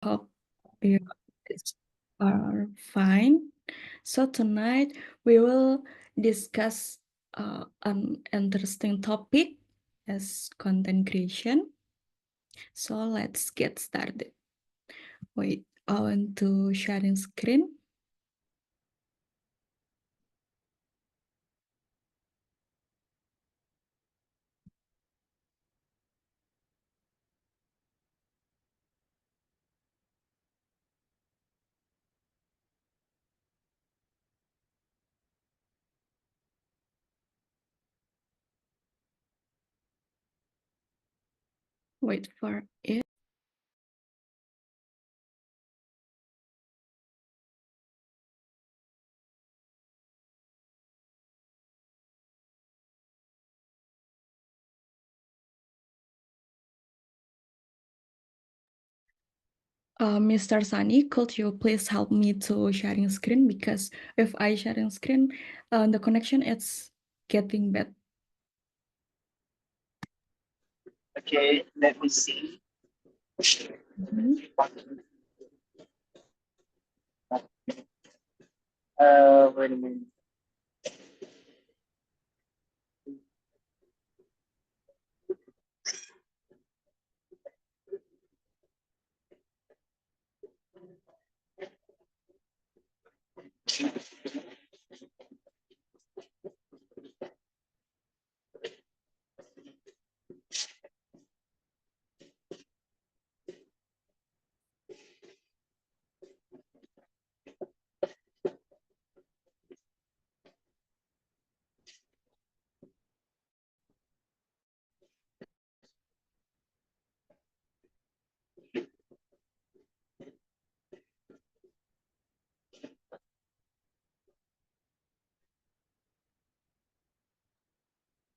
Hope you guys are fine. So tonight we will discuss an interesting topic as content creation. So let's get started. Wait, I want to sharing screen. Wait for it. Mr. Sani, could you please help me to sharing screen, because if I sharing screen, the connection it's getting bad. Okay, let me see. Mhm. Wait a minute.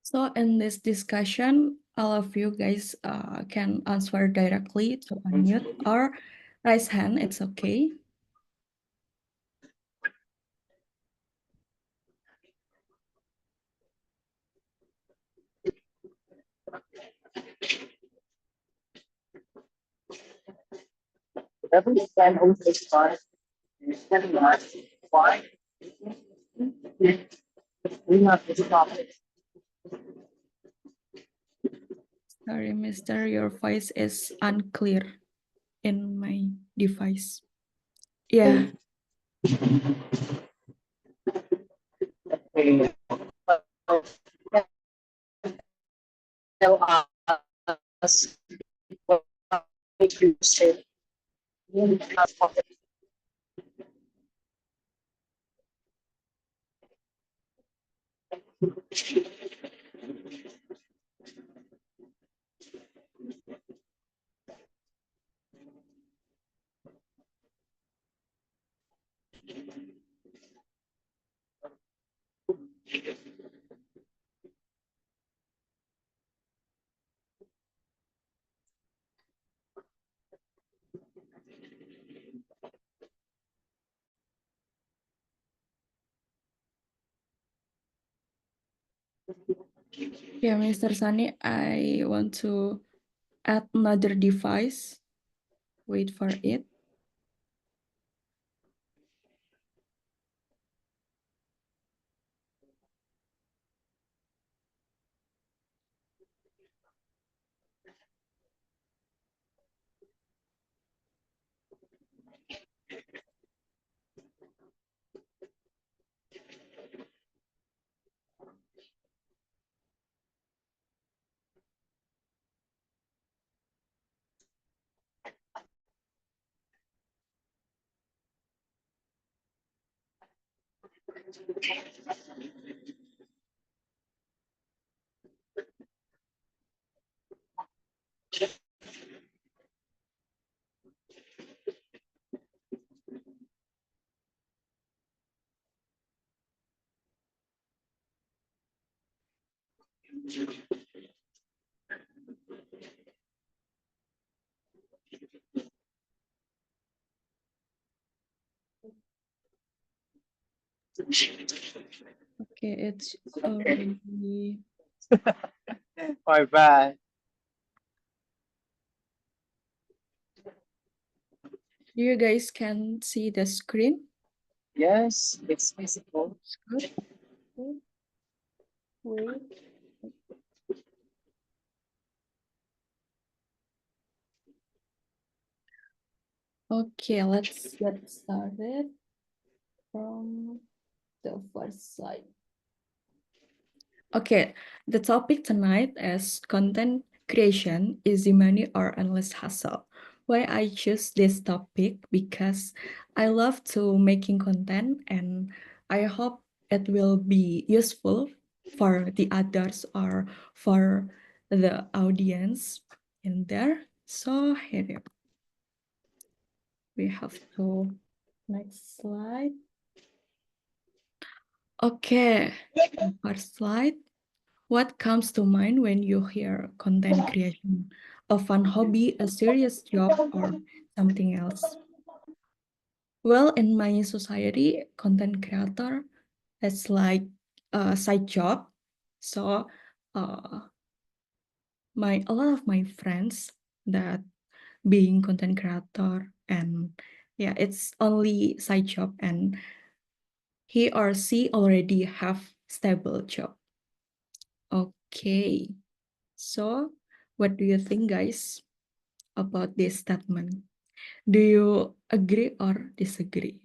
So in this discussion, all of you guys can answer directly to unmute or raise hand. It's okay. Every stand over the start, why? We have this topic. Sorry, Mister, your voice is unclear in my device. Yeah. Tell us what you say. Yeah, Mr. Sani, I want to add another device. Wait for it. Okay, it's already. Bye bye. You guys can see the screen. Yes, it's visible. It's good. Good. Wait. Okay, let's get started from the first slide. Okay, the topic tonight is content creation, easy money or endless hustle. Why I choose this topic because I love to making content and I hope it will be useful for the others or for the audience in there. So here we have to next slide. Okay, first slide. What comes to mind when you hear content creation? A fun hobby, a serious job, or something else? Well, in my society, content creator is like a side job. So, uh, a lot of my friends that being content creator and yeah, it's only side job and he or she already have stable job. Okay. So, what do you think, guys, about this statement? Do you agree or disagree?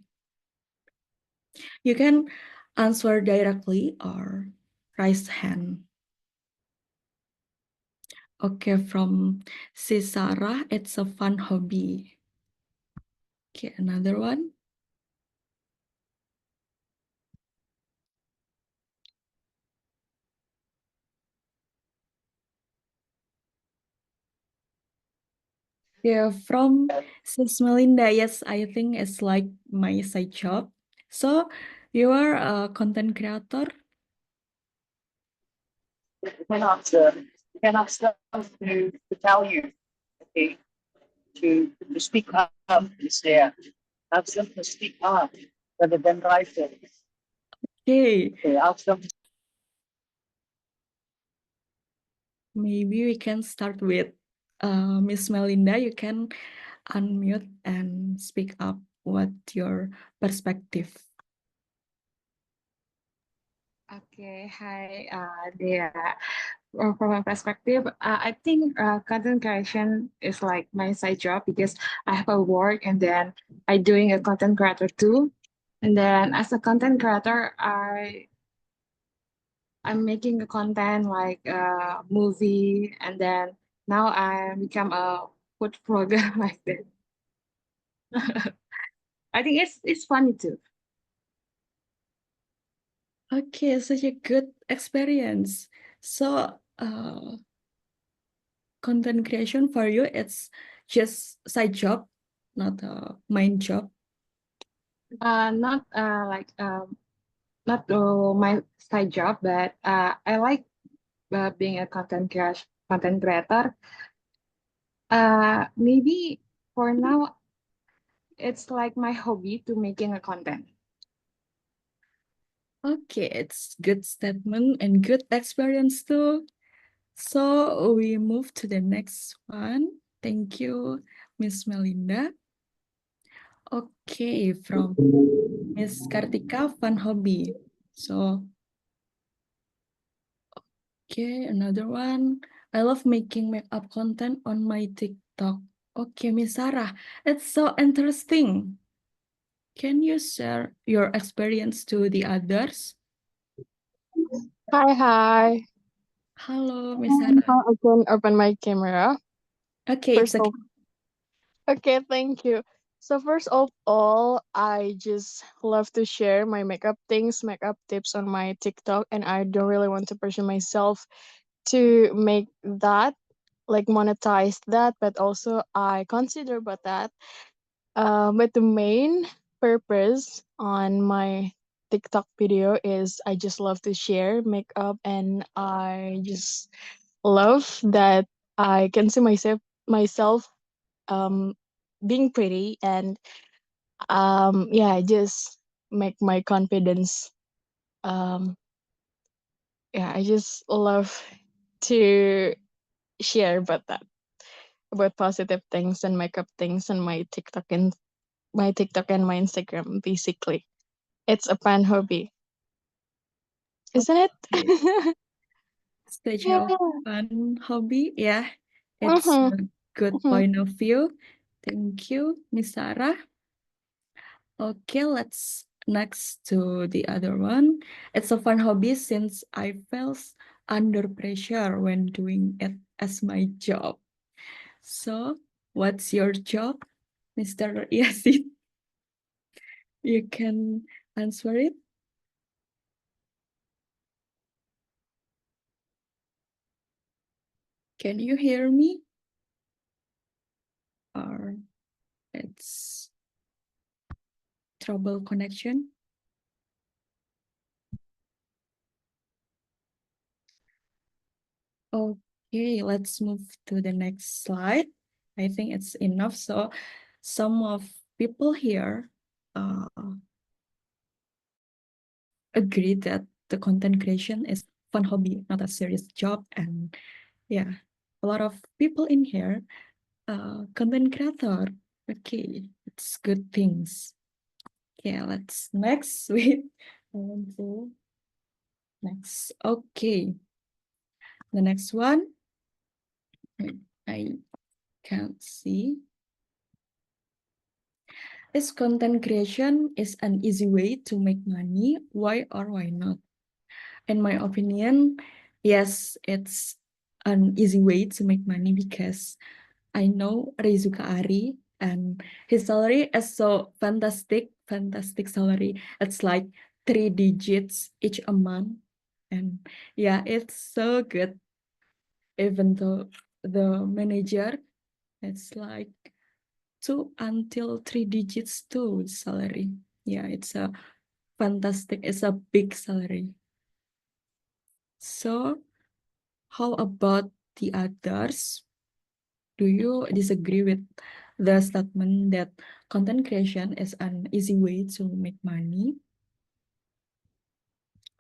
You can answer directly or raise hand. Okay, from si Sarah, it's a fun hobby. Okay, another one. Yeah, from Sis Melinda, yes, I think it's like my side job. So, you are a content creator? You cannot stop to tell you, okay, to speak up is there. Ask them to speak up rather than write it. Okay, Okay, ask them. maybe we can start with Miss Melinda. You can unmute and speak up what your perspective. Okay, hi, Dea. From my perspective, I think content creation is like my side job because I have a work and then I doing a content creator too. And then as a content creator, I'm making a content like a movie, and then now I become a food vlogger like that. I think it's funny too. Okay, such a good experience. So, content creation for you, it's just side job, not a main job. Not not my side job, but I like being a content creator. Maybe for now it's like my hobby to making a content. Okay, it's good statement and good experience too. So we move to the next one. Thank you, Miss Melinda. Okay, from Miss Kartika, fun hobby. So, okay, another one. I love making makeup content on my TikTok. Okay, Miss Sarah, it's so interesting. Can you share your experience to the others? Hi. Hello, Miss Sarah. I can open my camera. Okay, it's First okay. of okay, thank you. So first of all, I just love to share my makeup things, makeup tips on my TikTok, and I don't really want to pursue myself to make that like monetize that, but also I consider about that. But the main purpose on my TikTok video is I just love to share makeup, and I just love that I can see myself um being pretty, and yeah, I just make my confidence. um yeah, I just love to share about that, about positive things and makeup things on my TikTok and my TikTok and my Instagram, basically. It's a fun hobby, isn't it? Such Yeah. a fun hobby. Yeah, it's Mm-hmm. a good Mm-hmm. point of view. Thank you, Miss Sarah. Okay, let's next to the other one. It's a fun hobby since I felt under pressure when doing it as my job. So, what's your job, Mr. Yasin? You can answer it. Can you hear me? Or it's trouble connection? Okay, let's move to the next slide. I think it's enough. So some of people here agree that the content creation is fun hobby, not a serious job. And yeah, a lot of people in here, content creator. Okay, it's good things. Okay, let's next with next. Okay, the next one. I can't see. Is content creation is an easy way to make money? Why or why not? In my opinion, yes, it's an easy way to make money because I know Rizuka Ari and his salary is so fantastic salary. It's like 3 digits each a month. And yeah, it's so good. Even though the manager, it's like 2 until 3 digits too salary. Yeah, it's a fantastic, it's a big salary. So how about the others? Do you disagree with the statement that content creation is an easy way to make money?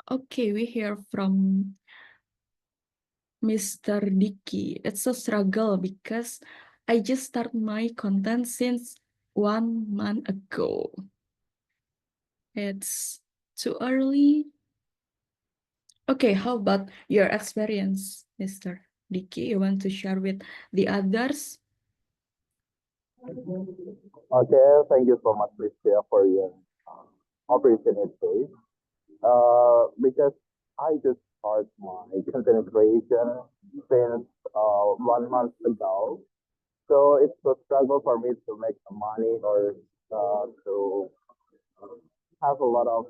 Okay, we hear from Mr. Dicky. It's a struggle because I just start my content since 1 month ago. It's too early. Okay, how about your experience, Mr. Dicky? You want to share with the others? Okay, thank you so much, Priscilla, for your opportunity. Because I just start my content creation since 1 month ago. So it's a struggle for me to make some money or to have a lot of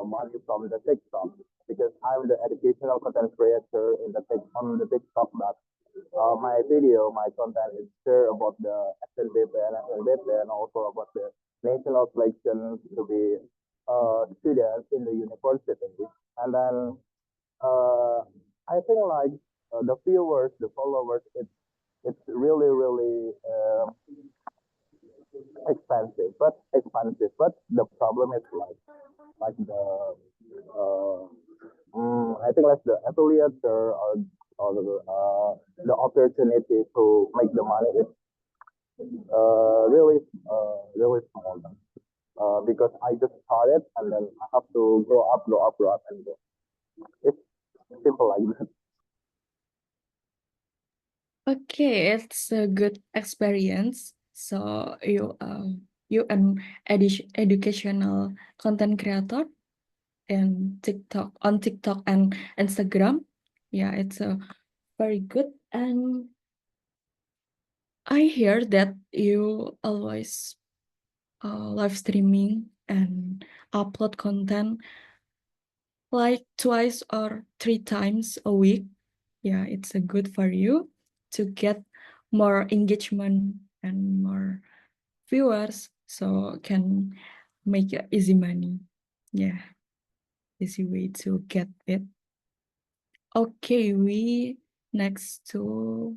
money from the TikTok because I'm the educational content creator in the on the TikTok. That my video, my content is share about the SNBP and SNBP and also about the national selection to be students in the university. And then I think like the viewers, the followers, it's really expensive. But the problem is like the I think like the affiliate or the opportunity to make the money is really small. Because I just started and then I have to grow up, and it's simple like that. Okay, it's a good experience. So you an educational content creator and TikTok on TikTok and Instagram. Yeah, it's a very good. And I hear that you always live streaming and upload content like 2 or 3 times a week. Yeah, it's a good for you to get more engagement and more viewers, so can make easy money. Yeah, easy way to get it. Okay, we next to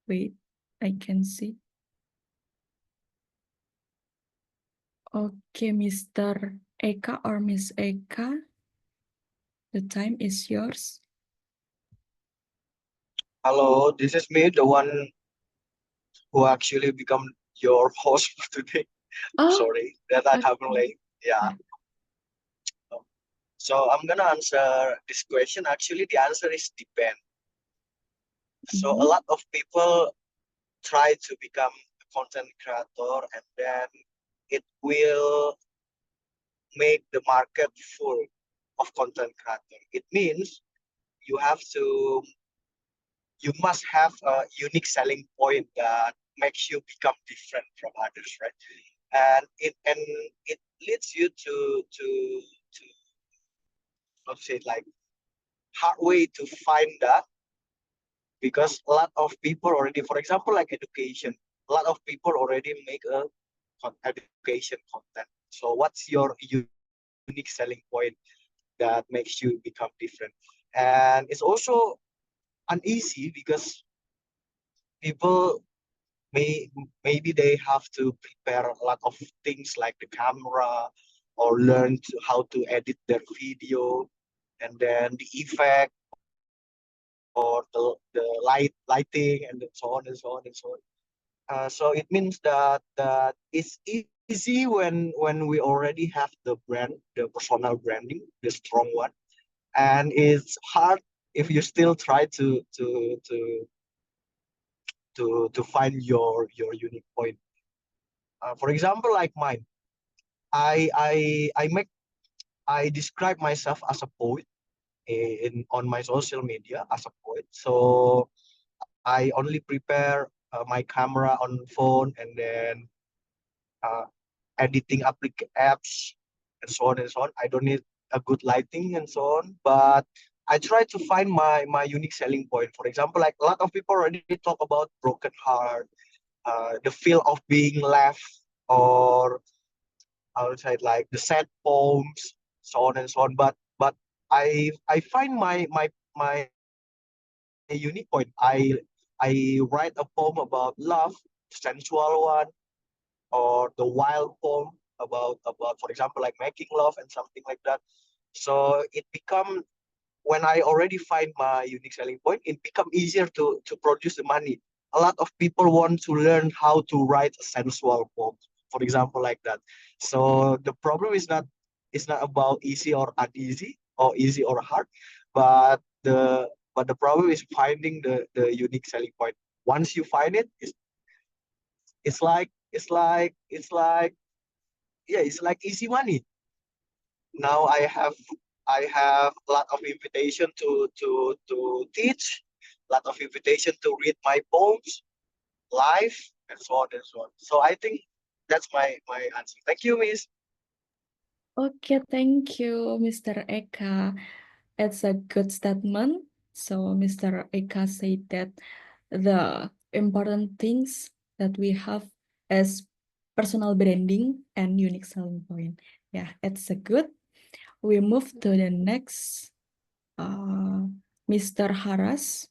wait, I can see. Okay, Mr. Eka or Miss Eka, the time is yours. Hello, this is me, the one who actually become your host for today. Oh, Sorry that I come okay. late. Yeah. So I'm gonna answer this question. Actually, the answer is depend. So a Mhm. lot of people try to become a content creator, and then it will make the market full of content creator. It means you have to, you must have a unique selling point that makes you become different from others, right? And it leads you to let's say like hard way to find that, because a lot of people already, for example, like education, a lot of people already make a education content. So what's your unique selling point that makes you become different? And it's also uneasy because people may maybe they have to prepare a lot of things like the camera, or learn how to edit their video, and then the effect, or the lighting, and so on and so on and so on. So it means that it's easy when we already have the brand, the personal branding, the strong one, and it's hard if you still try to find your unique point. For example, like mine, I describe myself as a poet in on my social media as a poet. So I only prepare my camera on phone, and then uh, editing apps, and so on and so on. I don't need a good lighting and so on, but I try to find my unique selling point. For example, like a lot of people already talk about broken heart, the feel of being left, or I would say like the sad poems, so on and so on. But I find my unique point. I write a poem about love, sensual one, or the wild poem about, for example, like making love and something like that. So it become, when I already find my unique selling point, it become easier to produce the money. A lot of people want to learn how to write a sensual poem, for example, like that. So the problem is not, it's not about easy or uneasy, or easy or hard, but the problem is finding the unique selling point. Once you find it, it's like yeah, it's like easy money. Now I have a lot of invitation to teach, a lot of invitation to read my poems live, and so on and so on. So I think that's my answer. Thank you, Miss. Okay, thank you, Mr. Eka. It's a good statement. So Mr. Eka said that the important things that we have is personal branding and unique selling point. Yeah, it's a good. We move to the next, Mr. Haras.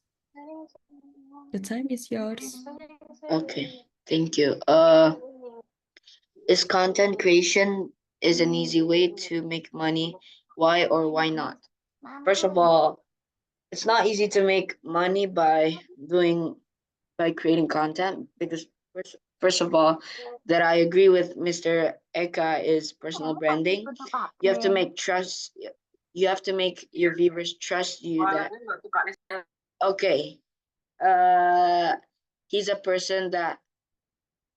The time is yours. Okay, thank you. Is content creation is an easy way to make money? Why or why not? First of all, it's not easy to make money by creating content, because first of all, that I agree with Mr. Eka is personal branding. You have to make trust. You have to make your viewers trust you that okay, uh, he's a person that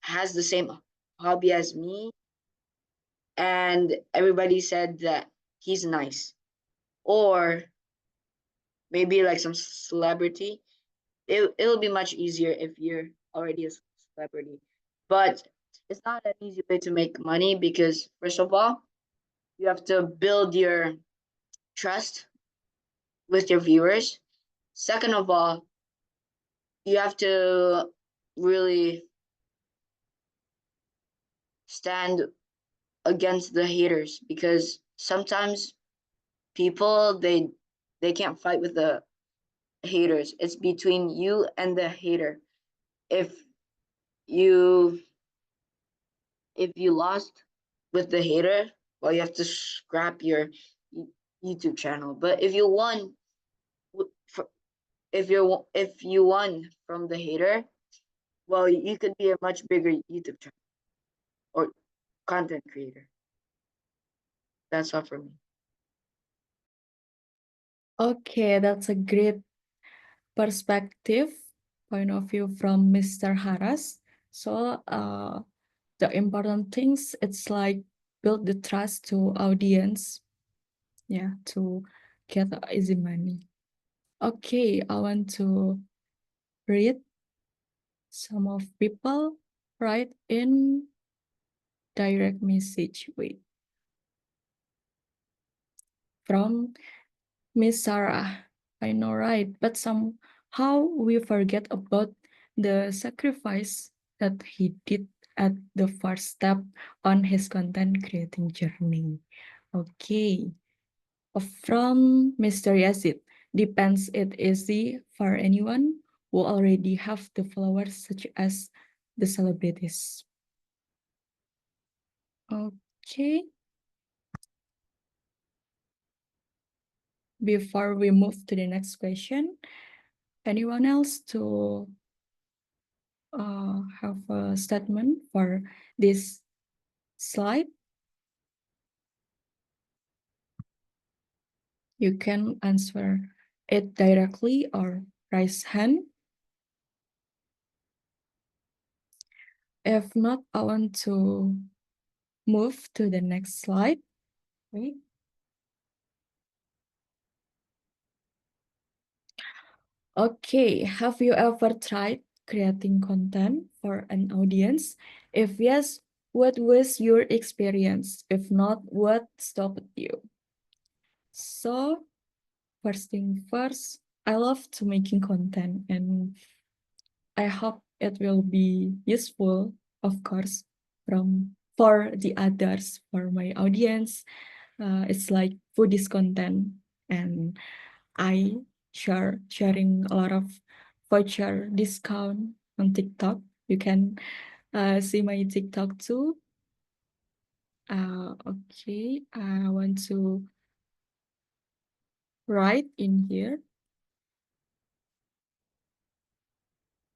has the same hobby as me, and everybody said that he's nice. Or maybe like some celebrity. It'll be much easier if you're already a celebrity. But it's not an easy way to make money, because first of all, you have to build your trust with your viewers. Second of all, you have to really stand against the haters, because sometimes people they can't fight with the haters. It's between you and the hater. If you if you lost with the hater, well, you have to scrap your YouTube channel. But if you won, if you won from the hater, well, you could be a much bigger YouTube channel, or content creator. That's all for me. Okay, that's a great perspective point of view from Mr. Haras. So the important things, it's like build the trust to audience, yeah, to get easy money. Okay, I want to read some of people write in direct message. Wait. From Miss Sarah. I know, right? But somehow we forget about the sacrifice that he did at the first step on his content creating journey. Okay. From Mr. Yazid. Depends it easy for anyone who already have the followers such as the celebrities. Okay. Before we move to the next question, anyone else to have a statement for this slide? You can answer it directly or raise hand. If not, I want to move to the next slide. Wait. Okay, have you ever tried creating content for an audience? If yes, what was your experience? If not, what stopped you? So, first thing first, I love to making content and I hope it will be useful, of course, for the others, for my audience. It's like foodies content, and I sharing a lot of voucher discount on TikTok. You can see my TikTok too. Okay, I want to write in here.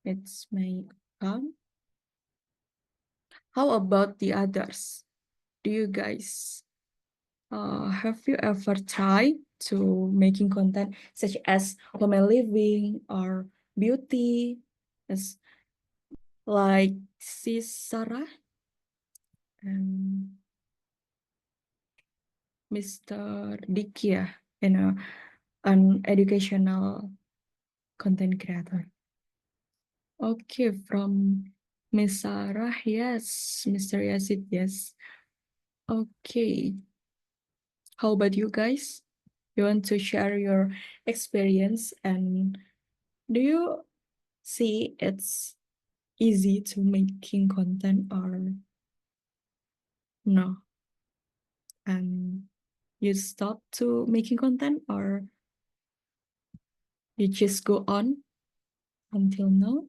It's my account. How about the others? Do you guys have you ever tried to making content such as home and living or beauty, as like sis Sarah and Mr. Dikia, an educational content creator? Okay, from Miss Sarah, yes. Mr. Yazid, yes. Okay. How about you guys? You want to share your experience, and do you see it's easy to making content or no? And you stop to making content or you just go on until now?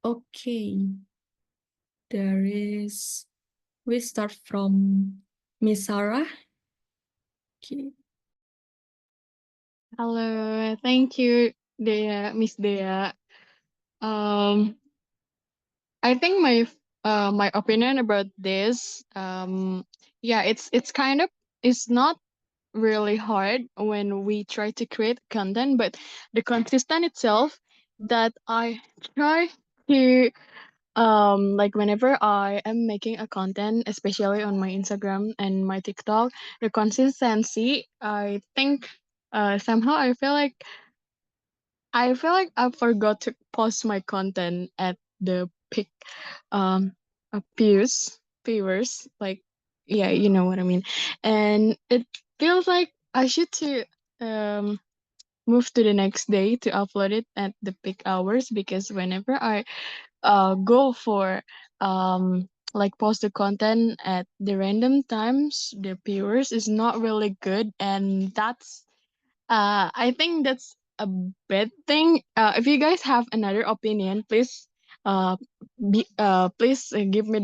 Okay. We start from Miss Sarah. Okay. Hello, thank you, Miss Dea. I think my opinion about this, yeah, it's kind of, it's not really hard when we try to create content, but the consistent itself that I try to like whenever I am making a content, especially on my Instagram and my TikTok, the consistency, I think somehow I feel like I forgot to post my content at the peak viewers, like, yeah, you know what I mean. And it feels like I should to um move to the next day to upload it at the peak hours, because whenever I go for like post the content at the random times, the viewers is not really good, and that's I think that's a bad thing. If you guys have another opinion, please please give me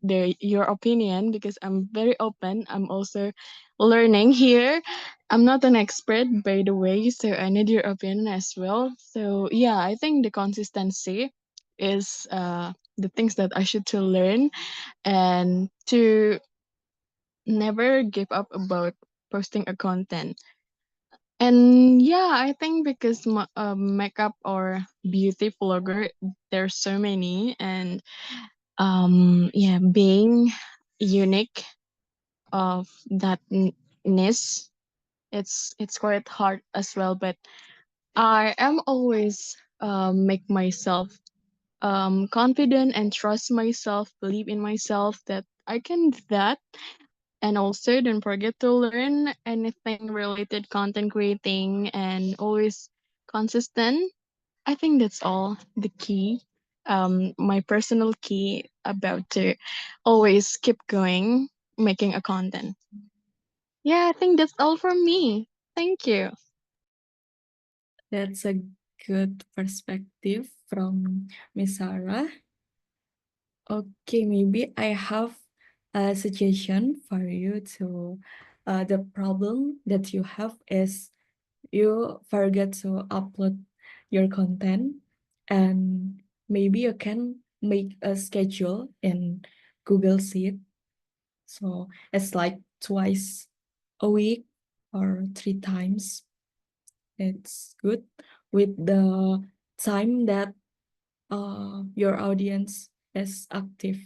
the your opinion, because I'm very open. I'm also learning here. I'm not an expert, by the way, so I need your opinion as well. So yeah, I think the consistency is the things that I should to learn, and to never give up about posting a content. And yeah, I think because makeup or beauty vlogger, there's so many, and yeah, being unique of that niche, it's quite hard as well. But I am always make myself confident and trust myself, believe in myself that I can do that. And also, don't forget to learn anything related content creating and always consistent. I think that's all the key. My personal key about to always keep going, making a content. Yeah, I think that's all from me. Thank you. That's a good perspective from Miss Sarah. Okay, maybe I have a suggestion for you to the problem that you have is you forget to upload your content, and maybe you can make a schedule in Google Sheet. So it's like twice a week or 3 times. It's good with the time that your audience is active.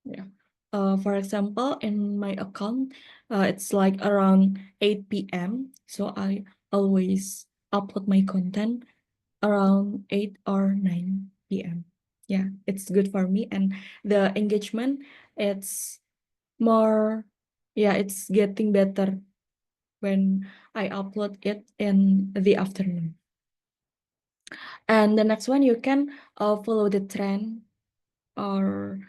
Yeah. For example, in my account, it's like around 8 p.m. So I always upload my content around 8 or 9 p.m. Yeah, it's good for me. And the engagement, it's more, yeah, it's getting better when I upload it in the afternoon. And the next one, you can follow the trend or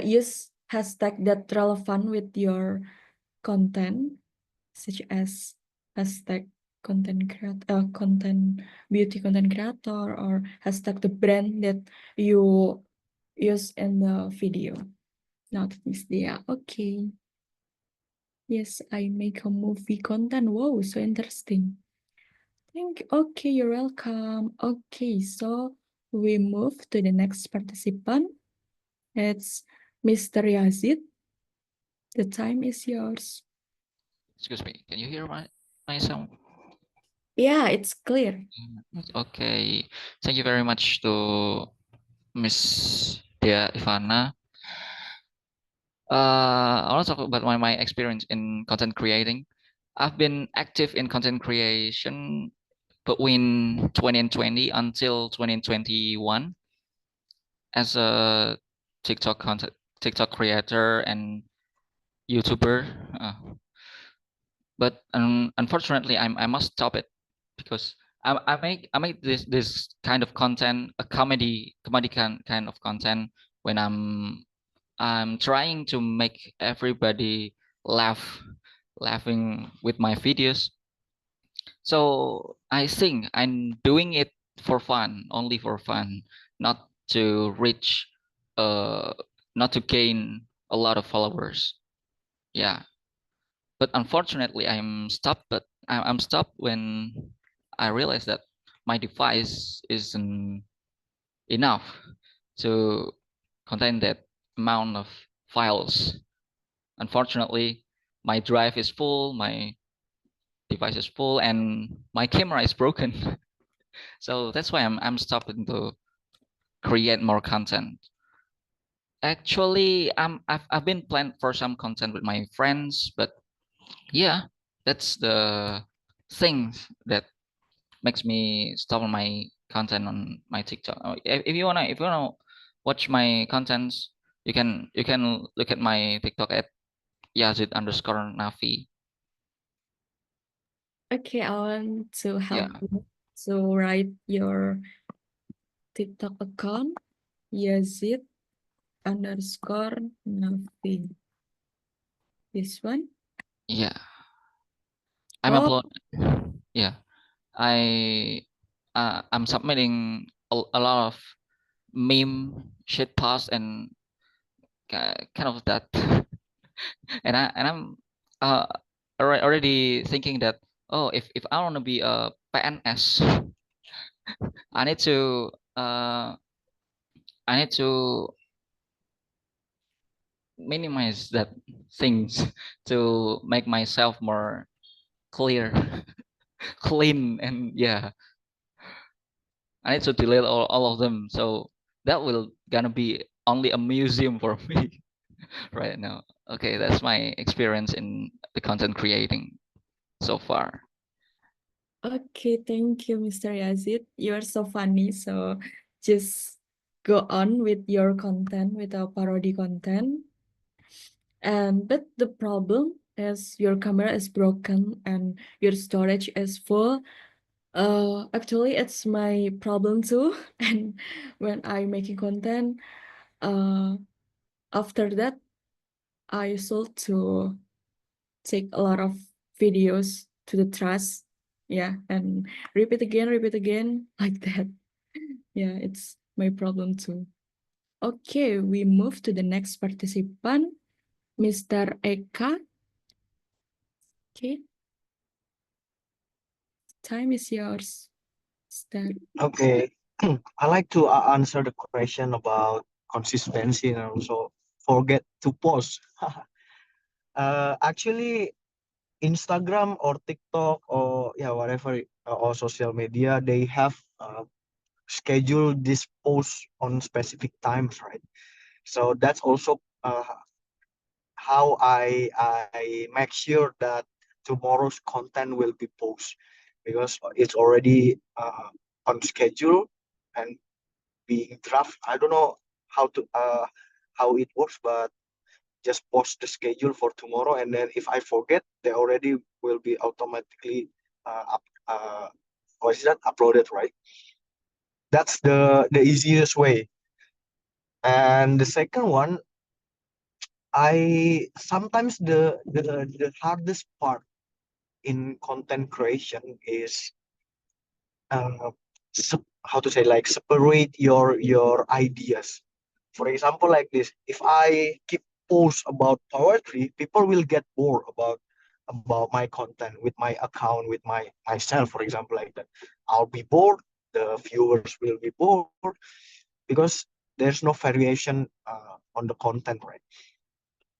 use hashtag that relevant with your content, such as hashtag content beauty content creator, or hashtag the brand that you use in the video. Not Miss Dia. Okay. Yes, I make a movie content. Wow, so interesting. Thank you. Okay, you're welcome. Okay, so we move to the next participant. It's Mr. Yazid. The time is yours. Excuse me, can you hear my sound? Yeah, it's clear. Okay, thank you very much to Miss Dea Ivana. I want to talk about my experience in content creating. I've been active in content creation between 2020 until 2021 as a TikTok creator and YouTuber. But unfortunately, I must stop it because I make this kind of content, a comedy kind of content, when I'm trying to make everybody laughing with my videos. So I think I'm doing it for fun, only for fun, not to reach, not to gain a lot of followers. Yeah, but unfortunately, I'm stopped when I realized that my device isn't enough to contain that amount of files. Unfortunately, my drive is full, my device is full, and my camera is broken. So that's why I'm stopping to create more content. Actually, I've been planned for some content with my friends, but yeah, that's the thing that makes me stop on my content on my TikTok. If you wanna watch my contents, you can look at my TikTok at Yazid_Nafi. Okay, I want to help Yeah. you to write your TikTok account, Yazid_Nafi. This one? Yeah. I'm Oh, upload. Yeah. I'm submitting a lot of meme shit posts and kind of that. I'm uh already thinking that, oh, if I want to be a PNS, I need to I need to minimize that things to make myself more clear, clean, and yeah, I need to delete all of them. So that will gonna be only a museum for me right now. Okay, that's my experience in the content creating so far. Okay, thank you, Mr. Yazid. You're so funny. So just go on with your content, with our parody content. And but the problem is your camera is broken and your storage is full. Actually, it's my problem too. And when I'm making content, after that, I used to take a lot of videos to the trash. Yeah, and repeat again, like that. Yeah, it's my problem too. Okay, we move to the next participant, Mr. Eka. Okay, time is yours. Start. Okay. I like to answer the question about consistency and also forget to post. Actually, Instagram or TikTok or yeah whatever or social media, they have scheduled this post on specific times, right? So that's also how I make sure that tomorrow's content will be posted because it's already on schedule and being draft. I don't know how it works, but just post the schedule for tomorrow, and then if I forget, they already will be automatically what is that uploaded, right? That's the easiest way. And the second one, I sometimes the hardest part in content creation is uh, how to say, like, separate your ideas. For example, like this, if I keep posts about poetry, people will get bored about my content with my account, with myself, for example, like that. I'll be bored, the viewers will be bored because there's no variation on the content, right?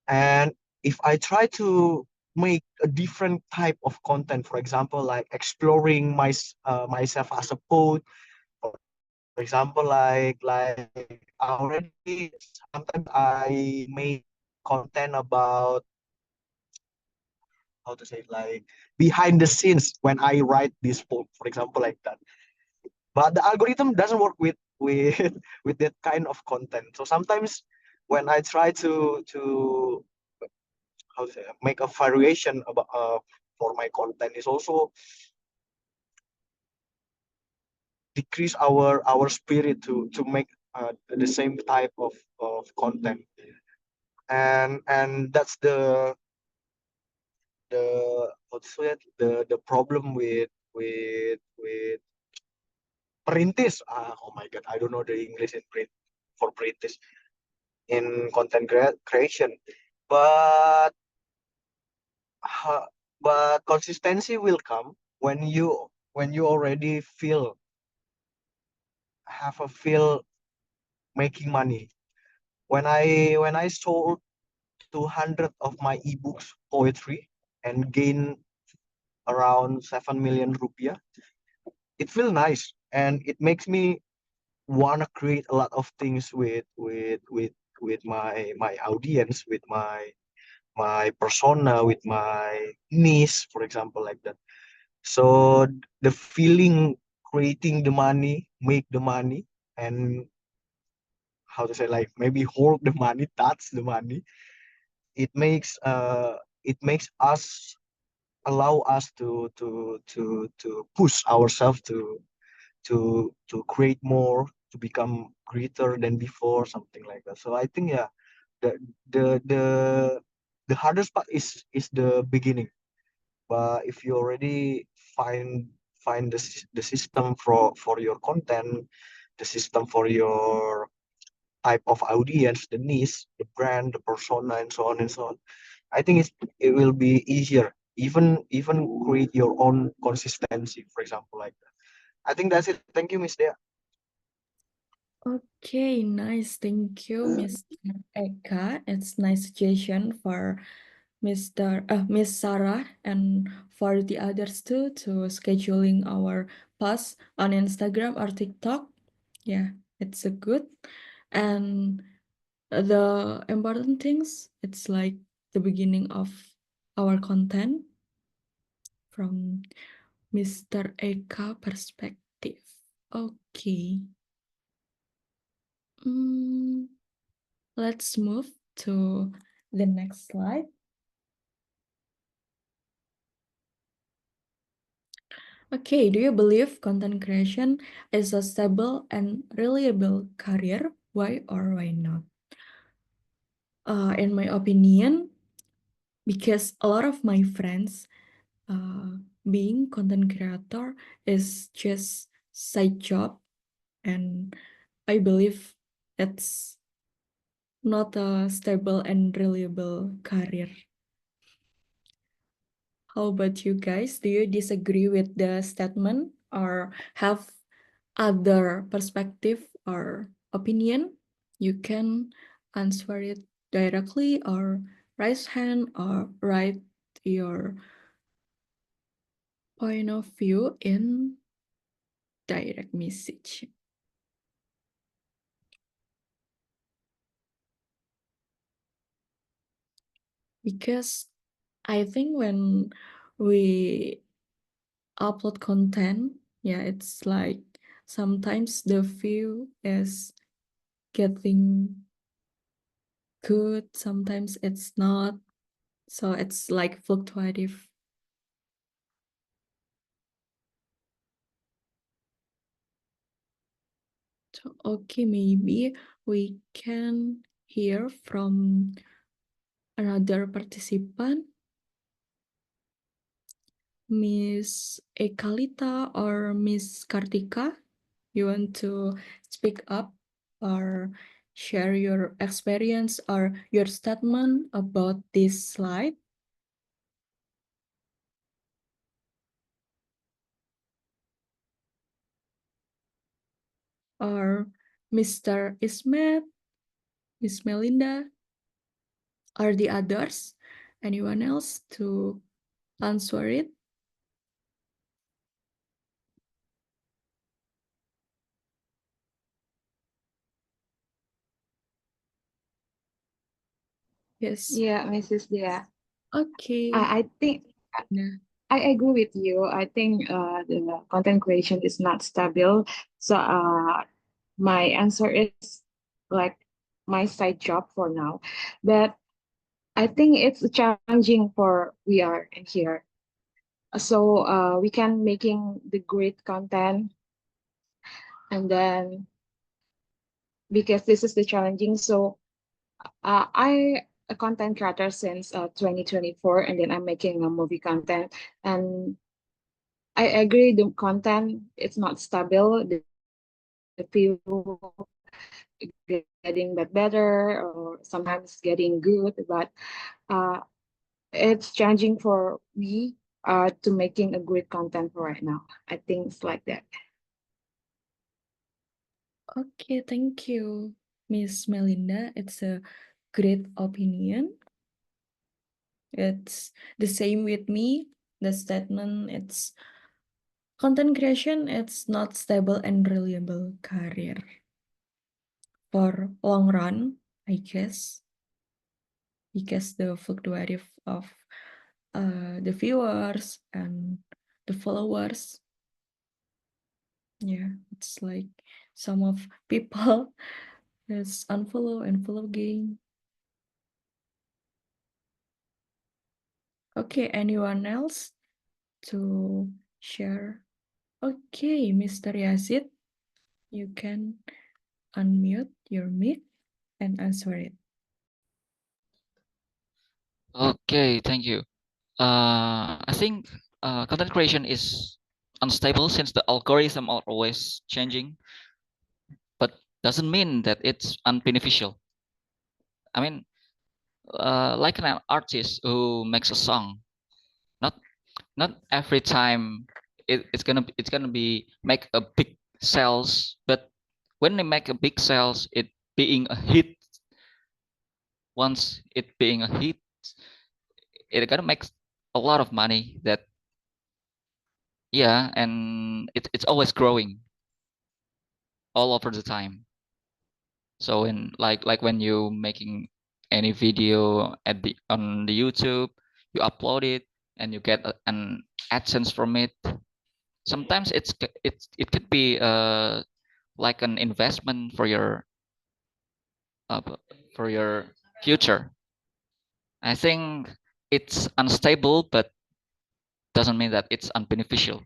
And if I try to make a different type of content, for example, like exploring myself as a poet, for example, like already sometimes I make content about how to say, like, behind the scenes when I write this poem, for example, like that. But the algorithm doesn't work with with that kind of content. So sometimes when I try to how to say, make a variation about for my content, is also decrease our spirit to make the same type of content. And that's the what's it, the problem with perintis. Oh my god, I don't know the English in print for perintis in content creation, but uh, but consistency will come when you already have a feel making money. When I sold 200 of my ebooks poetry and gain around 7 million rupiah, it feels nice and it makes me want to create a lot of things with my audience, with my persona, with my niche, for example, like that. So the feeling creating the money, make the money, and how to say, like, maybe hold the money, touch the money, it makes us allow us to push ourselves to create more, to become greater than before, something like that. So I think, yeah, the the the the hardest part is the beginning. But if you already find the system for your content, the system for your type of audience, the niche, the brand, the persona, and so on and so on, I think it will be easier. Even create your own consistency, for example, like that. I think that's it. Thank you, Miss Dea. Okay, nice. Thank you, Mr. Eka. It's nice suggestion for Miss Sarah and for the others too to scheduling our posts on Instagram or TikTok. Yeah, it's a good. And the important things, it's like the beginning of our content from Mr. Eka perspective. Okay. Let's move to the next slide. Okay, do you believe content creation is a stable and reliable career? Why or why not? In my opinion, because a lot of my friends being content creator is just side job, and I believe it's not a stable and reliable career. How about you guys? Do you disagree with the statement or have other perspective or opinion? You can answer it directly or raise hand or write your point of view in direct message. Because I think when we upload content, yeah, it's like sometimes the view is getting good, sometimes it's not. So it's like fluctuative. So, okay, maybe we can hear from another participant, Miss Ekalita or Miss Kartika. You want to speak up or share your experience or your statement about this slide? Or Mr. Ismet, Miss Melinda, or the others? Anyone else to answer it? Yes. Yeah, Mrs. Dia. Okay. I think Yeah. I agree with you. I think the content creation is not stable. So my answer is like my side job for now. But I think it's challenging for we are in here. So we can making the great content, and then because this is the challenging, so I a content creator since 2024, and then I'm making a movie content, and I agree the content it's not stable. The view getting better or sometimes getting good, but uh, it's changing for me to making a great content for right now. I think it's like that. Okay, thank you, Miss Melinda. It's a great opinion. It's the same with me. The statement, it's content creation, it's not stable and reliable career. For long run, I guess, because the fluctuative of the viewers and the followers. Yeah, it's like some of people is unfollow and follow game. Okay, anyone else to share? Okay, Mr. Yazid, you can unmute your mic and answer it. Okay, thank you. I think content creation is unstable since the algorithm are always changing, but doesn't mean that it's unbeneficial. I mean, like an artist who makes a song, not every time it's gonna be make a big sales, but when they make a big sales, it being a hit. Once it being a hit, it gonna make a lot of money. That yeah, and it's always growing all over the time. So in like when you making any video at the on the YouTube, you upload it and you get an AdSense from it. Sometimes it could be like an investment uh, for your future. I think it's unstable, but doesn't mean that it's unbeneficial.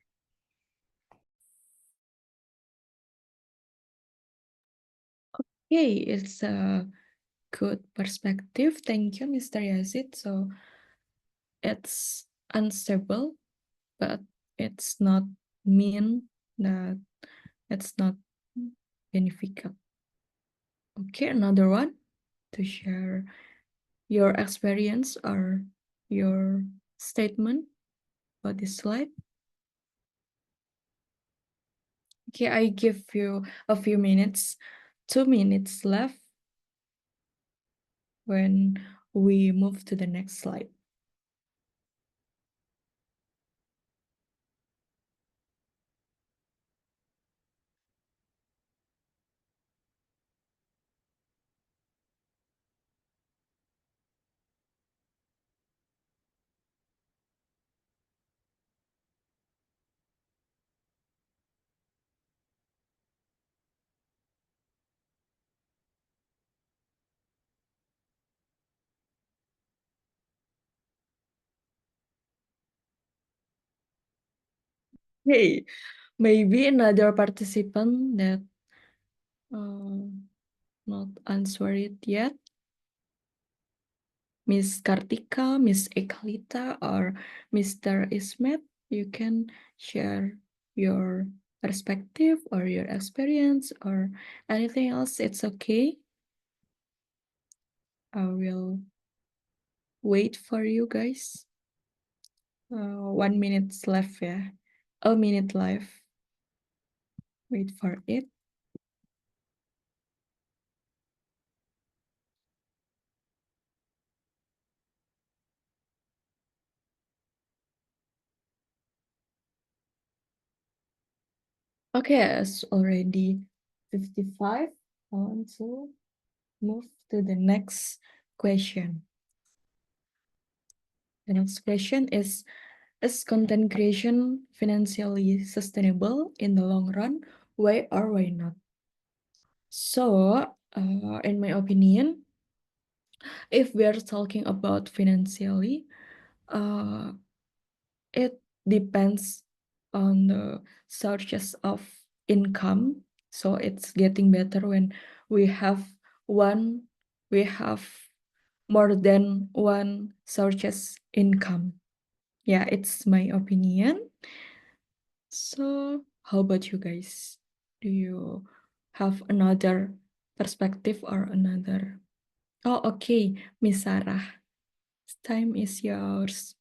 Okay, it's a good perspective. Thank you, Mr. Yazid. So it's unstable, but it's not mean that it's not beneficial. Okay, another one to share your experience or your statement about this slide. Okay, I give you a few minutes, 2 minutes left when we move to the next slide. Hey, maybe another participant that not answered it yet. Miss Kartika, Miss Ekalita, or Mr. Ismet, you can share your perspective or your experience or anything else. It's okay. I will wait for you guys. 1 minute left, yeah. A minute left. Wait for it. Okay, it's already 55. I want to move to the next question. The next question is content creation financially sustainable in the long run? Why or why not? So, in my opinion, if we're talking about financially, it depends on the sources of income. So it's getting better when we have one, we have more than one sources income. Yeah, it's my opinion. So how about you guys? Do you have another perspective or another? Oh, okay, Miss Sarah. Time is yours.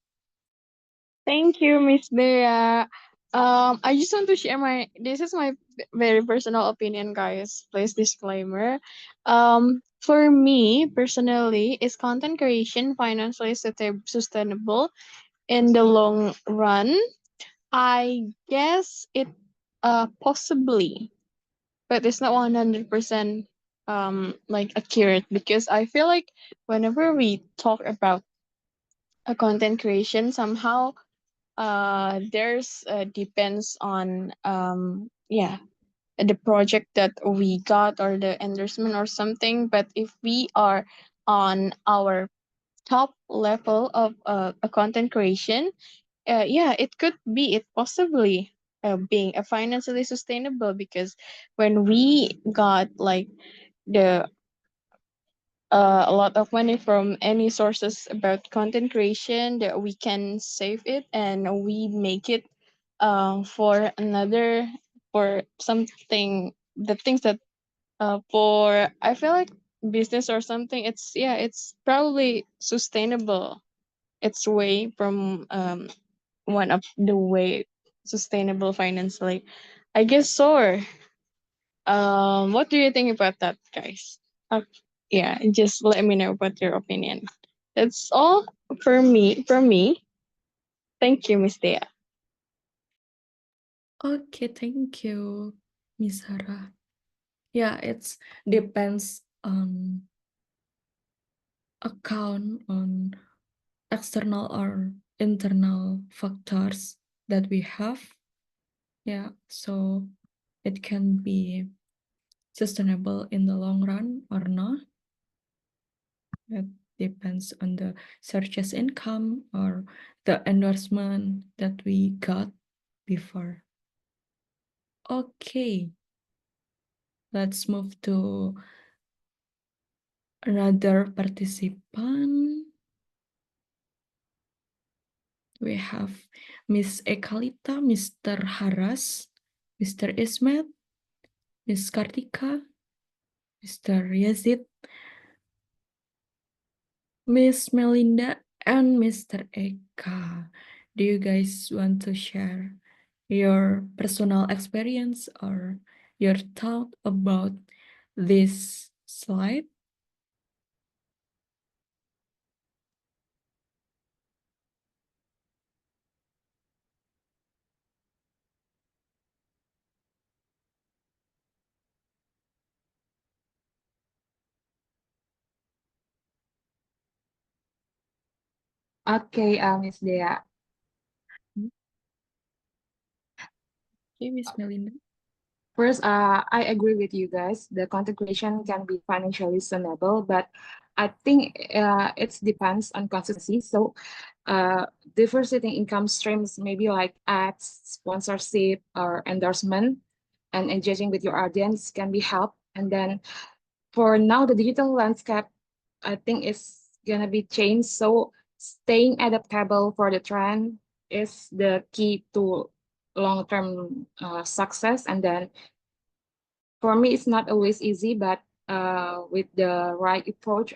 Thank you, Miss Bea. I just want to share this is my very personal opinion, guys. Please disclaimer. For me personally, is content creation financially sustainable in the long run? I guess it possibly, but it's not 100% like accurate, because I feel like whenever we talk about a content creation, somehow there's depends on yeah, the project that we got or the endorsement or something. But if we are on our top level of a content creation, yeah, it could be it possibly being a financially sustainable, because when we got like the a lot of money from any sources about content creation, that we can save it and we make it for another, for something, the things that for, I feel like business or something, it's, yeah, it's probably sustainable. It's way from one of the way sustainable financially, I guess so. What do you think about that, guys? Yeah, just let me know about your opinion. That's all for me. From me, thank you, Miss Dea. Okay, thank you, Miss Hara. Yeah, it's depends on account on external or internal factors that we have. Yeah, so it can be sustainable in the long run or not. It depends on the searches income or the endorsement that we got before. Okay, let's move to another participant. We have Miss Ekalita, Mr. Haras, Mr. Ismet, Miss Kartika, Mr. Yazid, Miss Melinda, and Mr. Eka. Do you guys want to share your personal experience or your thought about this slide? Okay, Miss Dea. Okay, Miss Melinda. First, I agree with you guys. The content creation can be financially sustainable, but I think it depends on consistency. So, diversity income streams, maybe like ads, sponsorship, or endorsement, and engaging with your audience can be helped. And then, for now, the digital landscape, I think is gonna be changed. So, staying adaptable for the trend is the key to long-term success. And then for me, it's not always easy, but with the right approach,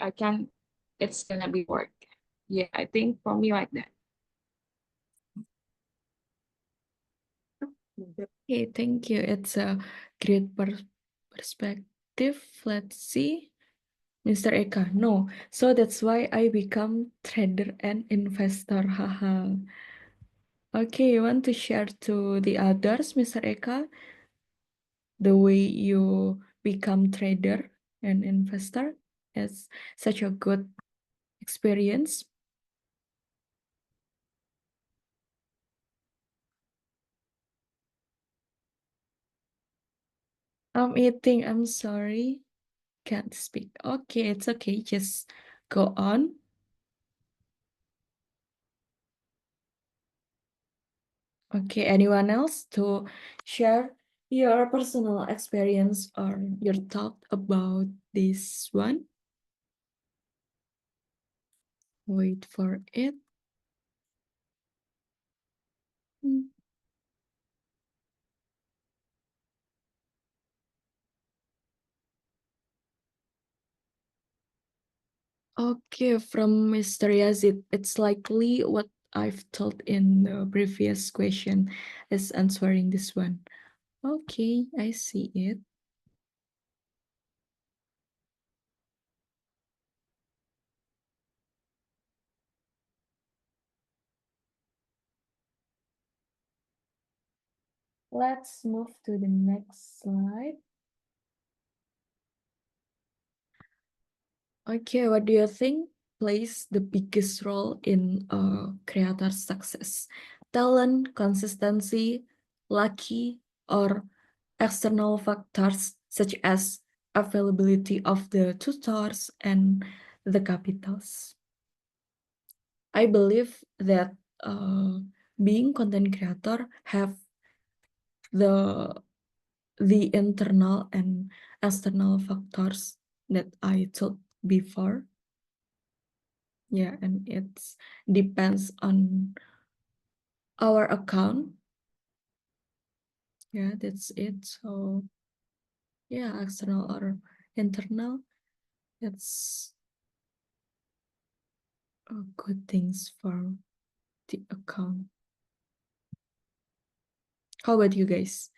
it's gonna be work. Yeah, I think for me like that. Okay, thank you. It's a great perspective. Let's see. Mr. Eka, no. So that's why I become trader and investor. Haha. Okay, you want to share to the others, Mr. Eka, the way you become trader and investor? It's such a good experience. I'm eating, I'm sorry. Can't speak. Okay, it's okay. Just go on. Okay, anyone else to share your personal experience or your thought about this one? Wait for it. Hmm. Okay, from Mr. Yazid, it's likely what I've told in the previous question is answering this one. Okay, I see it. Let's move to the next slide. Okay, what do you think plays the biggest role in a creator's success? Talent, consistency, lucky, or external factors such as availability of the tutors and the capitals? I believe that being content creator have the internal and external factors that I told before. Yeah, and it depends on our account. Yeah, that's it. So yeah, external or internal, it's good things for the account. How about you guys?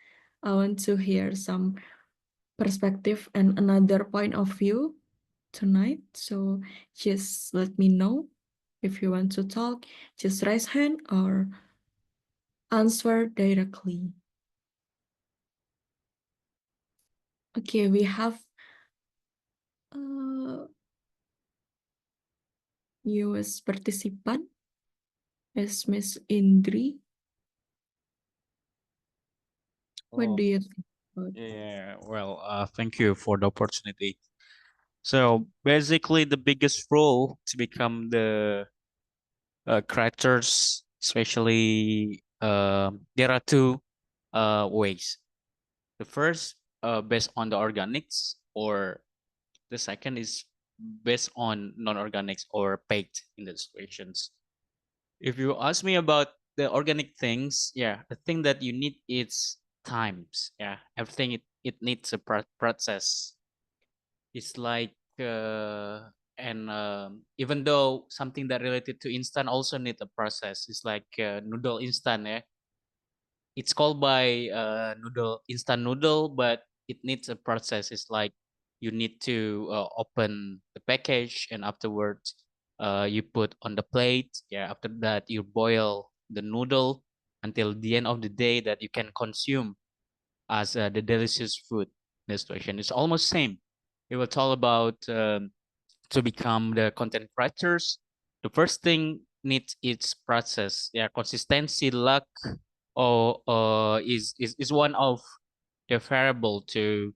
I want to hear some perspective and another point of view tonight. So just let me know if you want to talk. Just raise hand or answer directly. Okay, we have newest participant is Miss Indri. What do you think about it? Yeah, well, thank you for the opportunity. So basically, the biggest role to become the characters, especially there are two ways. The first, based on the organics, or the second is based on non-organics or baked in the situations. If you ask me about the organic things, yeah, the thing that you need is times. Yeah, everything it needs a process. It's like and even though something that related to instant also need a process. It's like noodle instant. Yeah, it's called by noodle instant noodle, but it needs a process. It's like you need to open the package, and afterwards you put on the plate. Yeah, after that you boil the noodle until the end of the day that you can consume as the delicious food. This situation is almost same. It was all about to become the content creators. The first thing needs its process. Yeah, consistency, luck, or is one of the variable to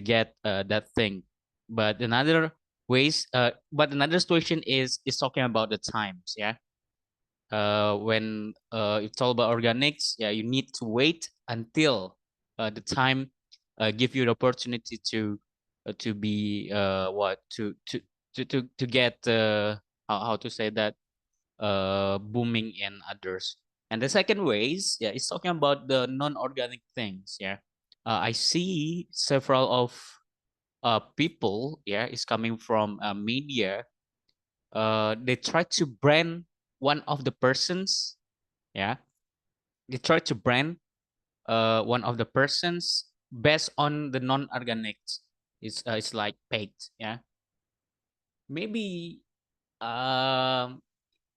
get that thing. But another but another situation is talking about the times. Yeah, when it's all about organics, yeah, you need to wait until the time give you the opportunity to be what to get how to say that booming in others. And the second ways, yeah, it's talking about the non-organic things. Yeah, I see several of people, yeah, is coming from media. They try to brand one of the persons. Yeah, they try to brand one of the persons based on the non-organic. It's like baked. Yeah, maybe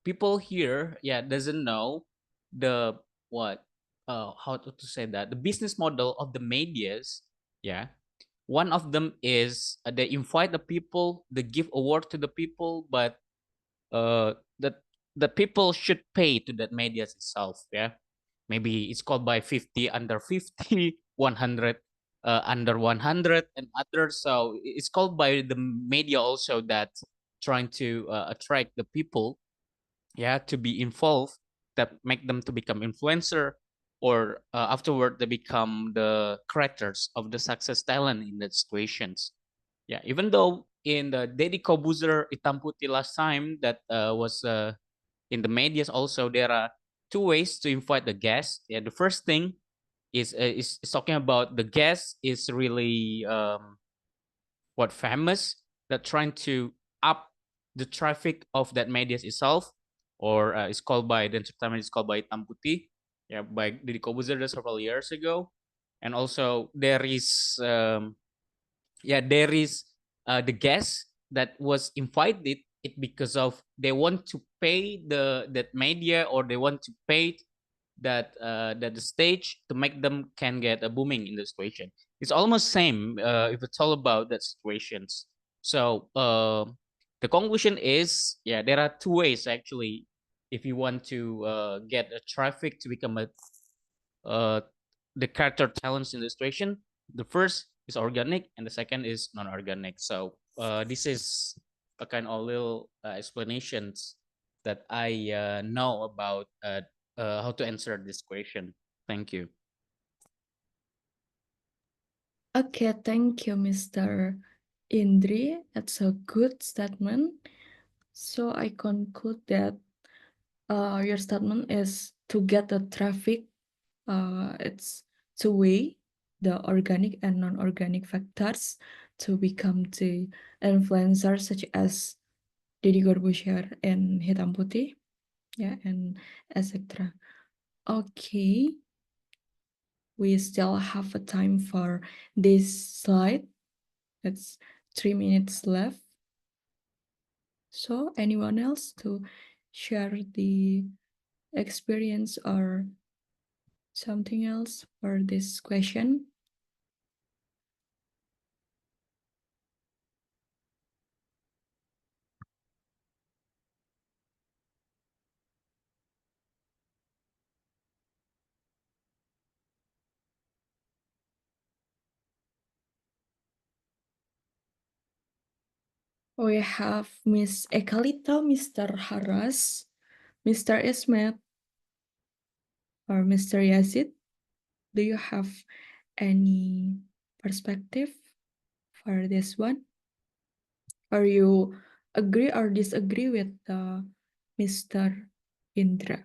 people here, yeah, doesn't know the what how to say that the business model of the medias. Yeah, one of them is they invite the people, they give award to the people, but that the people should pay to that medias itself. Yeah, maybe it's called by 50 under 50, 100 under 100 and others. So it's called by the media also that trying to attract the people, yeah, to be involved, that make them to become influencer, or afterward they become the creators of the success talent in that situations. Yeah, even though in the Deddy Kobuzer Hitam Putih last time that was in the medias also, there are two ways to invite the guests. Yeah, the first thing is talking about the guest is really what famous, that trying to up the traffic of that medias itself, or it's called by the entertainment, it's called by Hitam Putih, yeah, by Deddy Kobuzer several years ago. And also there is yeah, there is the guest that was invited it because of they want to pay that media, or they want to pay that the stage to make them can get a booming in the situation. It's almost same if it's all about that situations. So the conclusion is, yeah, there are two ways actually if you want to get a traffic to become a the character talents in the situation. The first is organic and the second is non-organic. So this is a kind of little explanations that I know about how to answer this question. Thank you. Okay, thank you, Mr. Indri. That's a good statement. So I conclude that your statement is to get the traffic, it's to weigh the organic and non-organic factors to become the influencers such as Deddy Corbuzier and Hitam Putih, yeah, and etc. Okay. we still have a time for this slide. It's 3 minutes left. So anyone else to share the experience or something else for this question? We have Miss Ekalito, Mr. Haras, Mr. Ismet, or Mr. Yazid. Do you have any perspective for this one? Or you agree or disagree with Mr. Indra?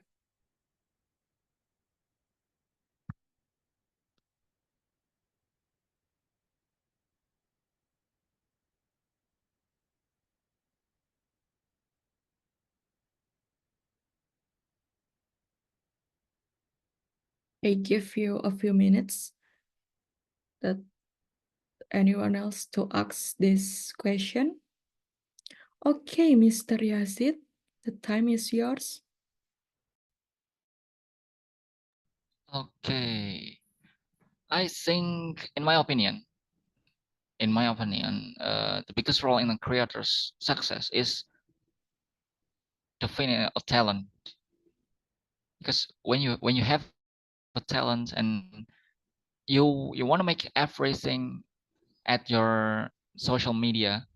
I give you a few minutes that anyone else to ask this question. Okay, Mr. Yazid, the time is yours. Okay. I think, in my opinion, the biggest role in a creator's success is defining a talent. Because when you have a talent and you want to make everything at your social media,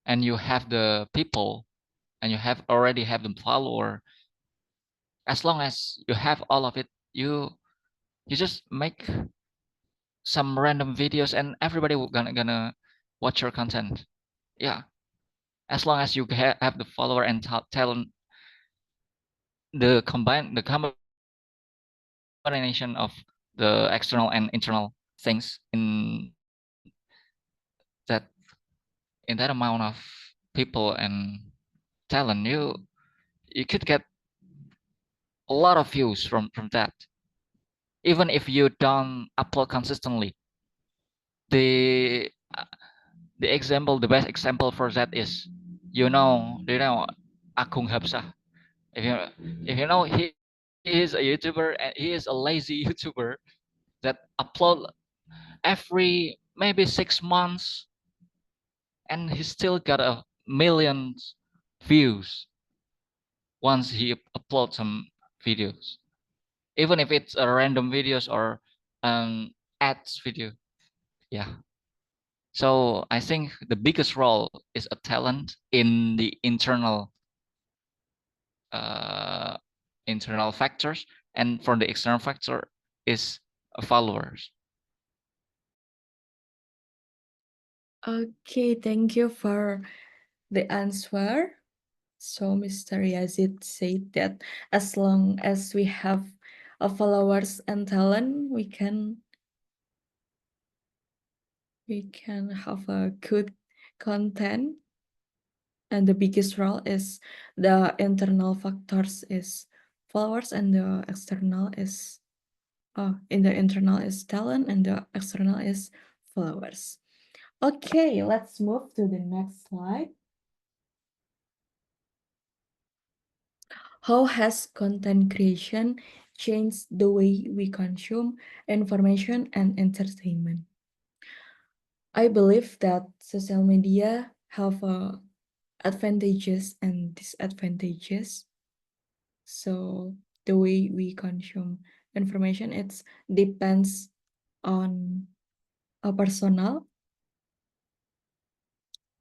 and you have the people, and you already have the follower, as long as you have all of it, you just make some random videos and everybody will gonna watch your content. Yeah, as long as you have the follower and talent, the combination of the external and internal things in that amount of people and talent, you could get a lot of views from that, even if you don't upload consistently. The the best example for that is, do you know Agung Hapsah? If you know, he is a YouTuber, and he is a lazy YouTuber that upload every maybe 6 months, and he still got a million views once he uploads some videos, even if it's a random videos or ads video. Yeah. So I think the biggest role is a talent in the internal factors, and for the external factor is followers. Okay, thank you for the answer. So Mr. Yazid said that as long as we have followers and talent, we can have a good content. And the biggest role is the internal factors is followers, and the external is in the internal is talent, and the external is followers. Okay, let's move to the next slide. How has content creation changed the way we consume information and entertainment? I believe that social media have advantages and disadvantages. So the way we consume information, it depends on a personal.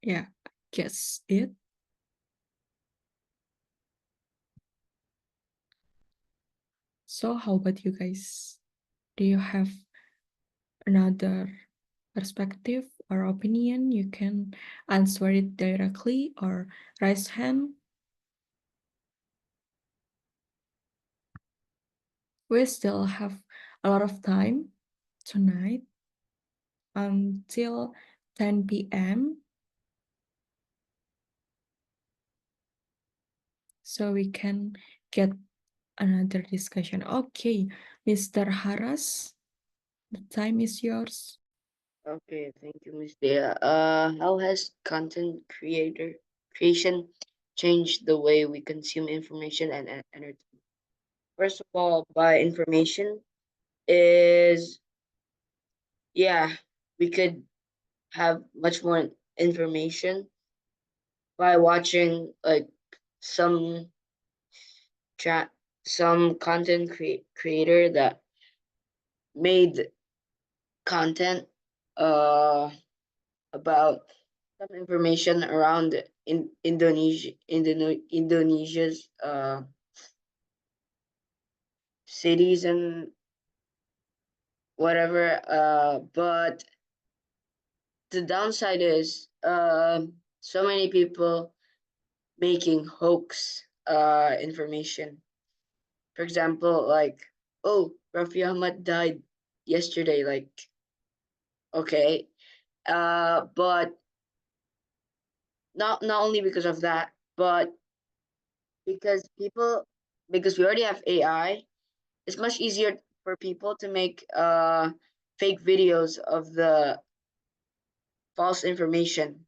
Yeah, I guess it. So how about you guys? Do you have another perspective or opinion? You can answer it directly or raise hand. We still have a lot of time tonight until 10 p.m. So we can get another discussion. Okay, Mr. Haras, the time is yours. Okay, thank you, Miss Dea. How has content creation changed the way we consume information and entertainment? First of all, by information is, yeah, we could have much more information by watching like some chat some content creator that made content uh about some information around in Indonesia's cities and whatever, but the downside is so many people making hoax information. For example, like, oh, Rafi Ahmad died yesterday, like, okay, but not only because of that, but because because we already have AI, it's much easier for people to make fake videos of the false information.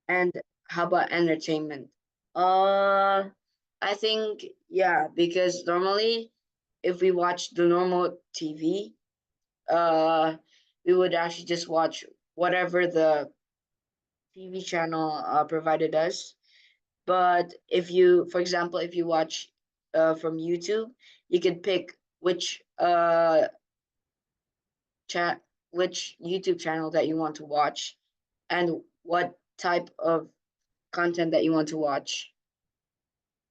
And how about entertainment? Uh, I think, yeah, because normally if we watch the normal TV, we would actually just watch whatever the TV channel provided us. But if you, for example, if you watch from YouTube, you can pick chat which YouTube channel that you want to watch and what type of content that you want to watch.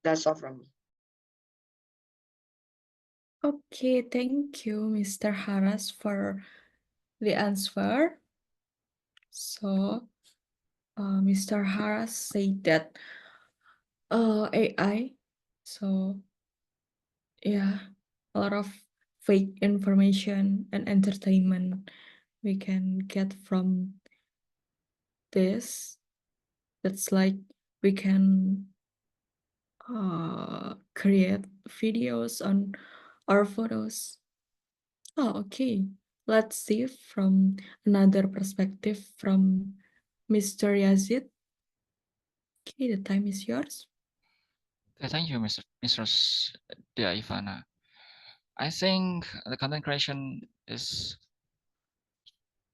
That's all from me. Okay, thank you, Mr. Haras, for the answer. So, Mr. Haras said that AI, so yeah, a lot of fake information and entertainment we can get from this. That's like we can create videos on our photos. Oh, okay. Let's see from another perspective from Mr. Yazid. Okay, the time is yours. Okay, thank you, Mr. Dea Ivana. I think the content creation is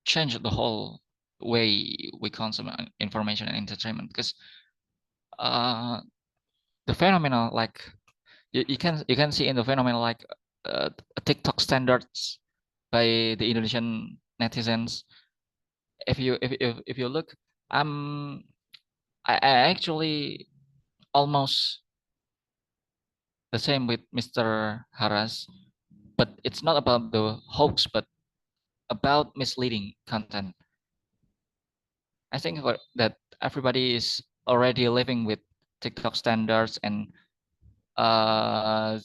changed the whole way we consume information and entertainment because the phenomenon like you can see in the phenomenon like TikTok standards by the Indonesian netizens. If you look, I actually almost the same with Mr. Haras, but it's not about the hoax, but about misleading content. I think that everybody is already living with TikTok standards and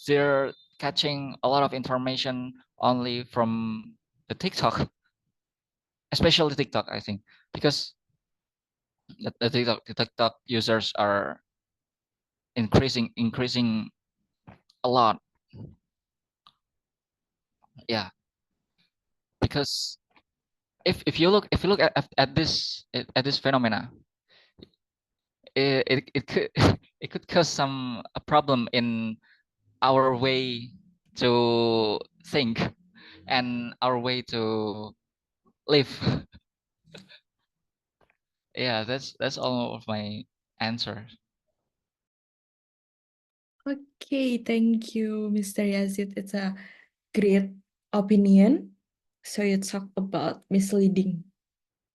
they're catching a lot of information only from the TikTok, especially TikTok, I think, because the TikTok users are increasing a lot. Yeah, because if you look at this phenomena, it could it could cause some a problem in our way to think and our way to live. Yeah, that's all of my answers. Okay, thank you, Mr. Yazid. It's a great opinion. So you talk about misleading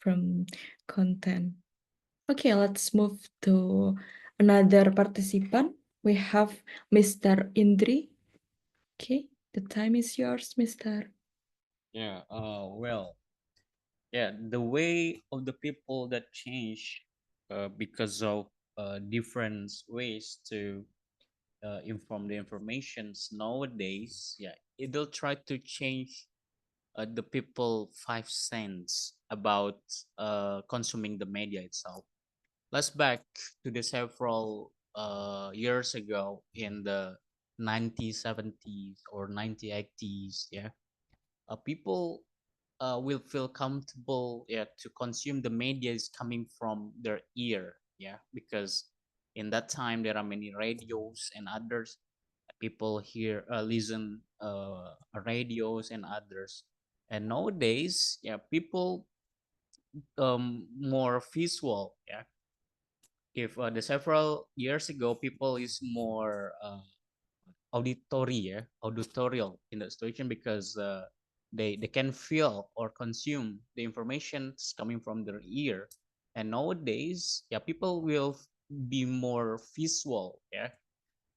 from content. Okay, let's move to another participant. We have Mr. Indri. Okay, the time is yours, Mr. Yeah, well, yeah, the way of the people that change because of different ways to inform the informations nowadays, yeah, it'll try to change the people 5 cents about consuming the media itself. Let's back to the several years ago in the 1970s or 1980s, yeah, people will feel comfortable, yeah, to consume the media is coming from their ear, yeah, because in that time there are many radios and others. People hear listen radios and others, and nowadays, yeah, people more visual, yeah. If the several years ago people is more auditory, yeah, auditorial in the situation, because they can feel or consume the information coming from their ear. And nowadays, yeah, people will be more visual, yeah,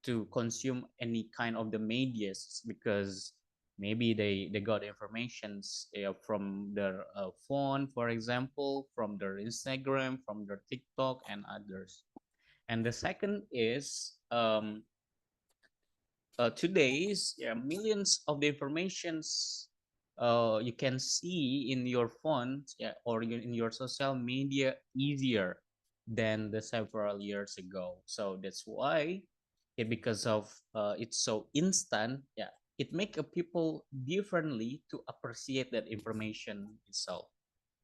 to consume any kind of the medias, because maybe they got informations, from their phone, for example, from their Instagram, from their TikTok and others. And the second is today's, yeah, millions of the informations you can see in your phone, yeah, or in your social media easier than the several years ago. So that's why, yeah, because of it's so instant, yeah, it make a people differently to appreciate that information itself.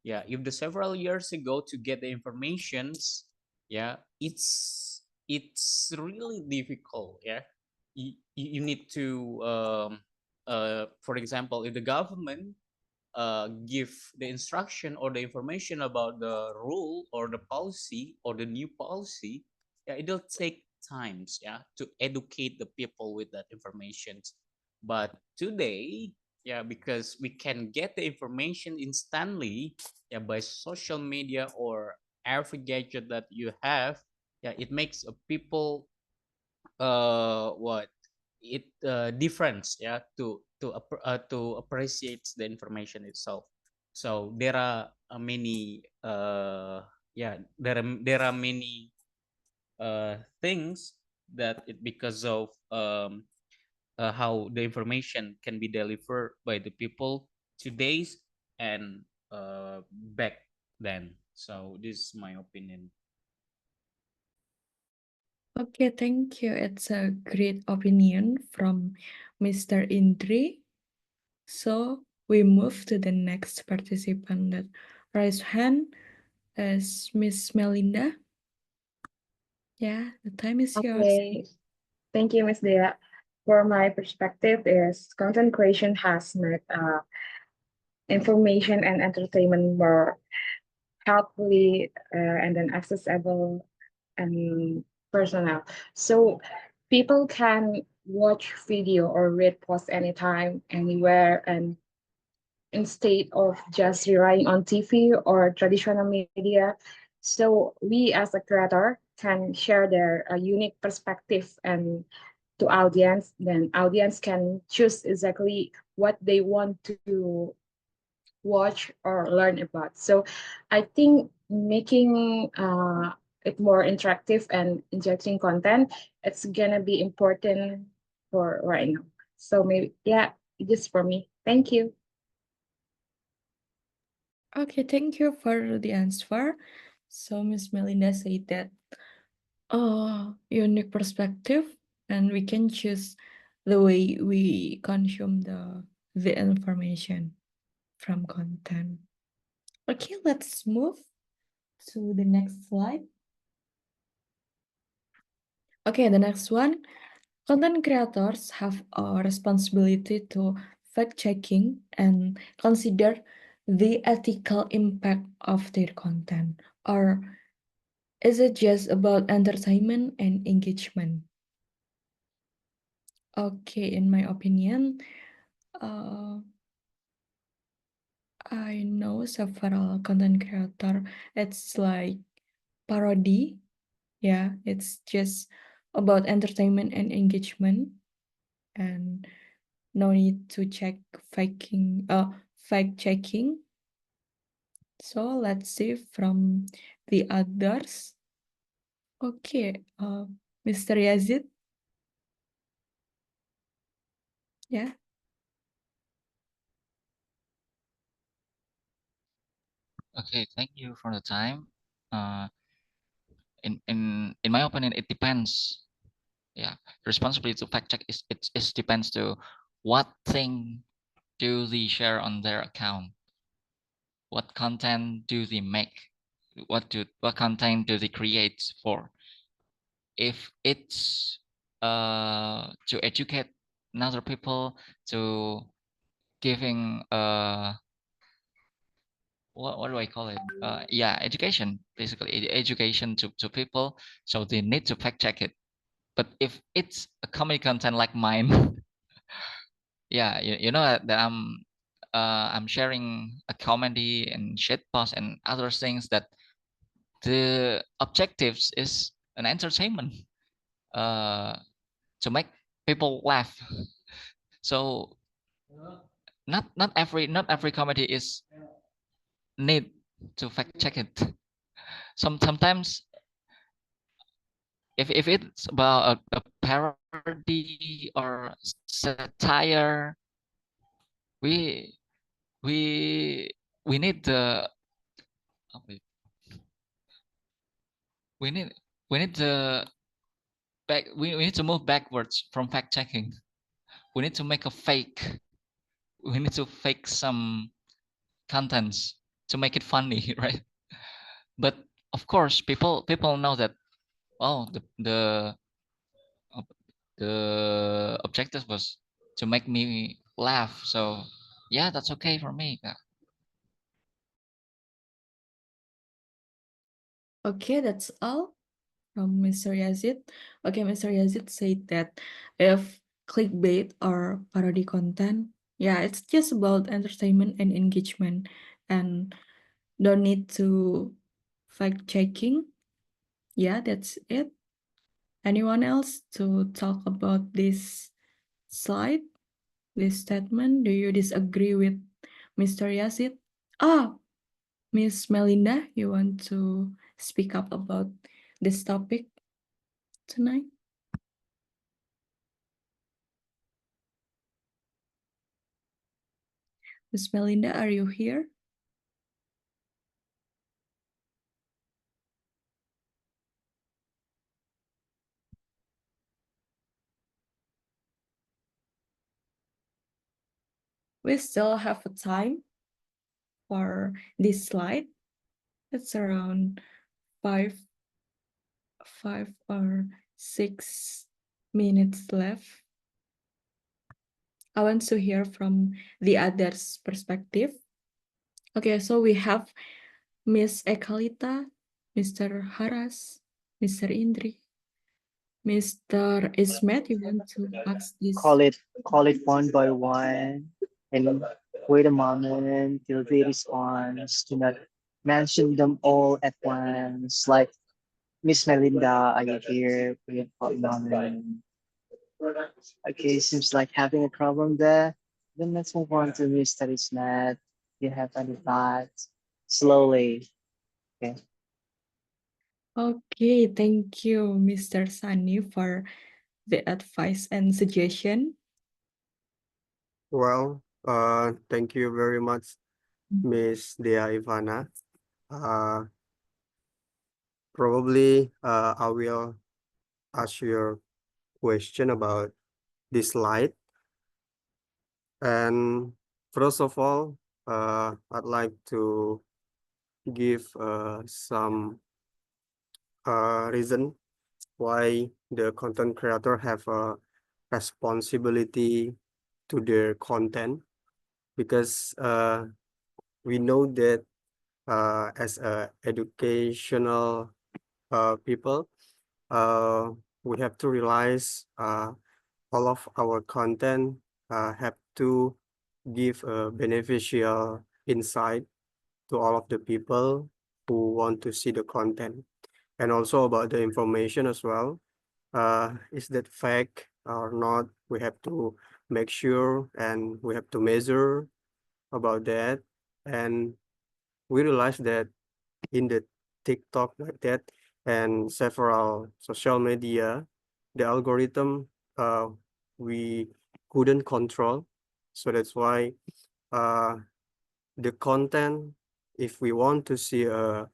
Yeah, if the several years ago to get the informations, yeah, it's really difficult, yeah. You need to for example, if the government give the instruction or the information about the rule or the policy or the new policy, yeah, it'll take times, yeah, to educate the people with that information. But today, yeah, because we can get the information instantly, yeah, by social media or every gadget that you have, yeah, it makes people what it difference, yeah, to appreciate the information itself. So there are many yeah, there are many things that it because of how the information can be delivered by the people today's and back then. So this is my opinion. Okay, thank you. It's a great opinion from Mr. Indri. So we move to the next participant that raised hand as Miss Melinda. Yeah, the time is yours. Okay, thank you, Ms. Dea. For my perspective is content creation has made information and entertainment more helpfully and then accessible and personal. So people can watch video or read posts anytime, anywhere, and instead of just relying on TV or traditional media. So we as a creator can share their unique perspective and to audience, then audience can choose exactly what they want to watch or learn about. So I think making it more interactive and injecting content, it's gonna be important for right now. So maybe, yeah, just for me. Thank you. Okay, thank you for the answer. So Miss Melinda said that unique perspective, and we can choose the way we consume the information from content. Okay, let's move to the next slide. Okay, the next one. Content creators have a responsibility to fact-checking and consider the ethical impact of their content, or is it just about entertainment and engagement? Okay, in my opinion, uh, I know several content creator. It's like parody. Yeah, it's just about entertainment and engagement, and no need to check fact checking. So let's see from the others. Okay, Mr. Yazid. Yeah. Okay, thank you for the time. In my opinion, it depends. Yeah, responsibility to fact check is it depends to what thing do they share on their account, what content do they make, what content do they create for. If it's to educate other people, to giving what do I call it? Yeah, education, basically education to people, so they need to fact check it. But if it's a comedy content like mine, yeah, you know that I'm sharing a comedy and shit post and other things that the objectives is an entertainment, to make people laugh. So not every comedy is need to fact check it. Sometimes if it's about a parody or satire, we we we need the we need we need the we need to move backwards from fact checking. We need to make a fake. We need to fake some contents to make it funny, right? But of course, people know that, oh, the objective was to make me laugh. So yeah, that's okay for me. Yeah. Okay, that's all from Mr. Yazid. Okay, Mr. Yazid said that if clickbait or parody content, yeah, it's just about entertainment and engagement and don't need to fact checking. Yeah, that's it. Anyone else to talk about this slide, this statement? Do you disagree with Mr. Yazid? Ah, Miss Melinda, you want to speak up about this topic tonight? Miss Melinda, are you here? We still have a time for this slide. It's around 5 or 6 minutes left. I want to hear from the others' perspective. Okay, so we have Miss Ekalita, Mr. Haras, Mr. Indri, Mr. Ismet. You want to ask this? Call it one by one and wait a moment till they respond. Do not mention them all at once. Like Miss Melinda, are you here? Wait for a moment. Okay, seems like having a problem there. Then let's move on to Mr. Ismet. You have any thoughts? Slowly. Okay. Okay, thank you, Mr. Sunny, for the advice and suggestion. Well, thank you very much, Miss Dea Ivana. Probably I will ask your question about this slide. And first of all, I'd like to give some reason why the content creator have a responsibility to their content, because we know that as a educational people, we have to realize all of our content have to give a beneficial insight to all of the people who want to see the content, and also about the information as well. Is that fake or not? We have to make sure, and we have to measure about that. And we realize that in the TikTok like that and several social media, the algorithm we couldn't control. So that's why the content, if we want to see a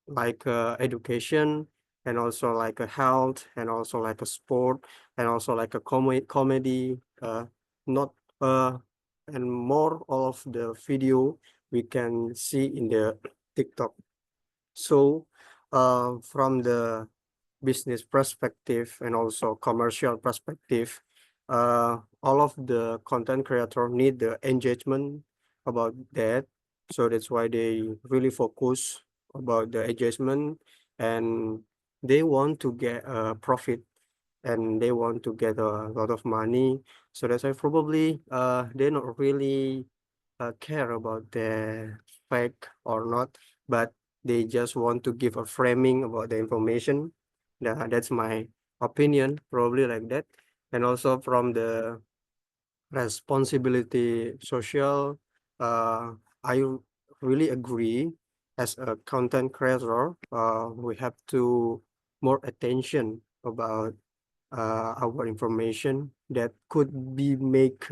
like education and also like a health, and also like a sport, and also like a comedy, not and more all of the video we can see in the TikTok. So from the business perspective and also commercial perspective, all of the content creator need the engagement about that. So that's why they really focus about the engagement, and they want to get a profit, and they want to get a lot of money. So that's why probably they not really care about the fact or not, but they just want to give a framing about the information. That's my opinion, probably like that. And also from the responsibility social, I really agree. As a content creator, we have to more attention about our information that could be make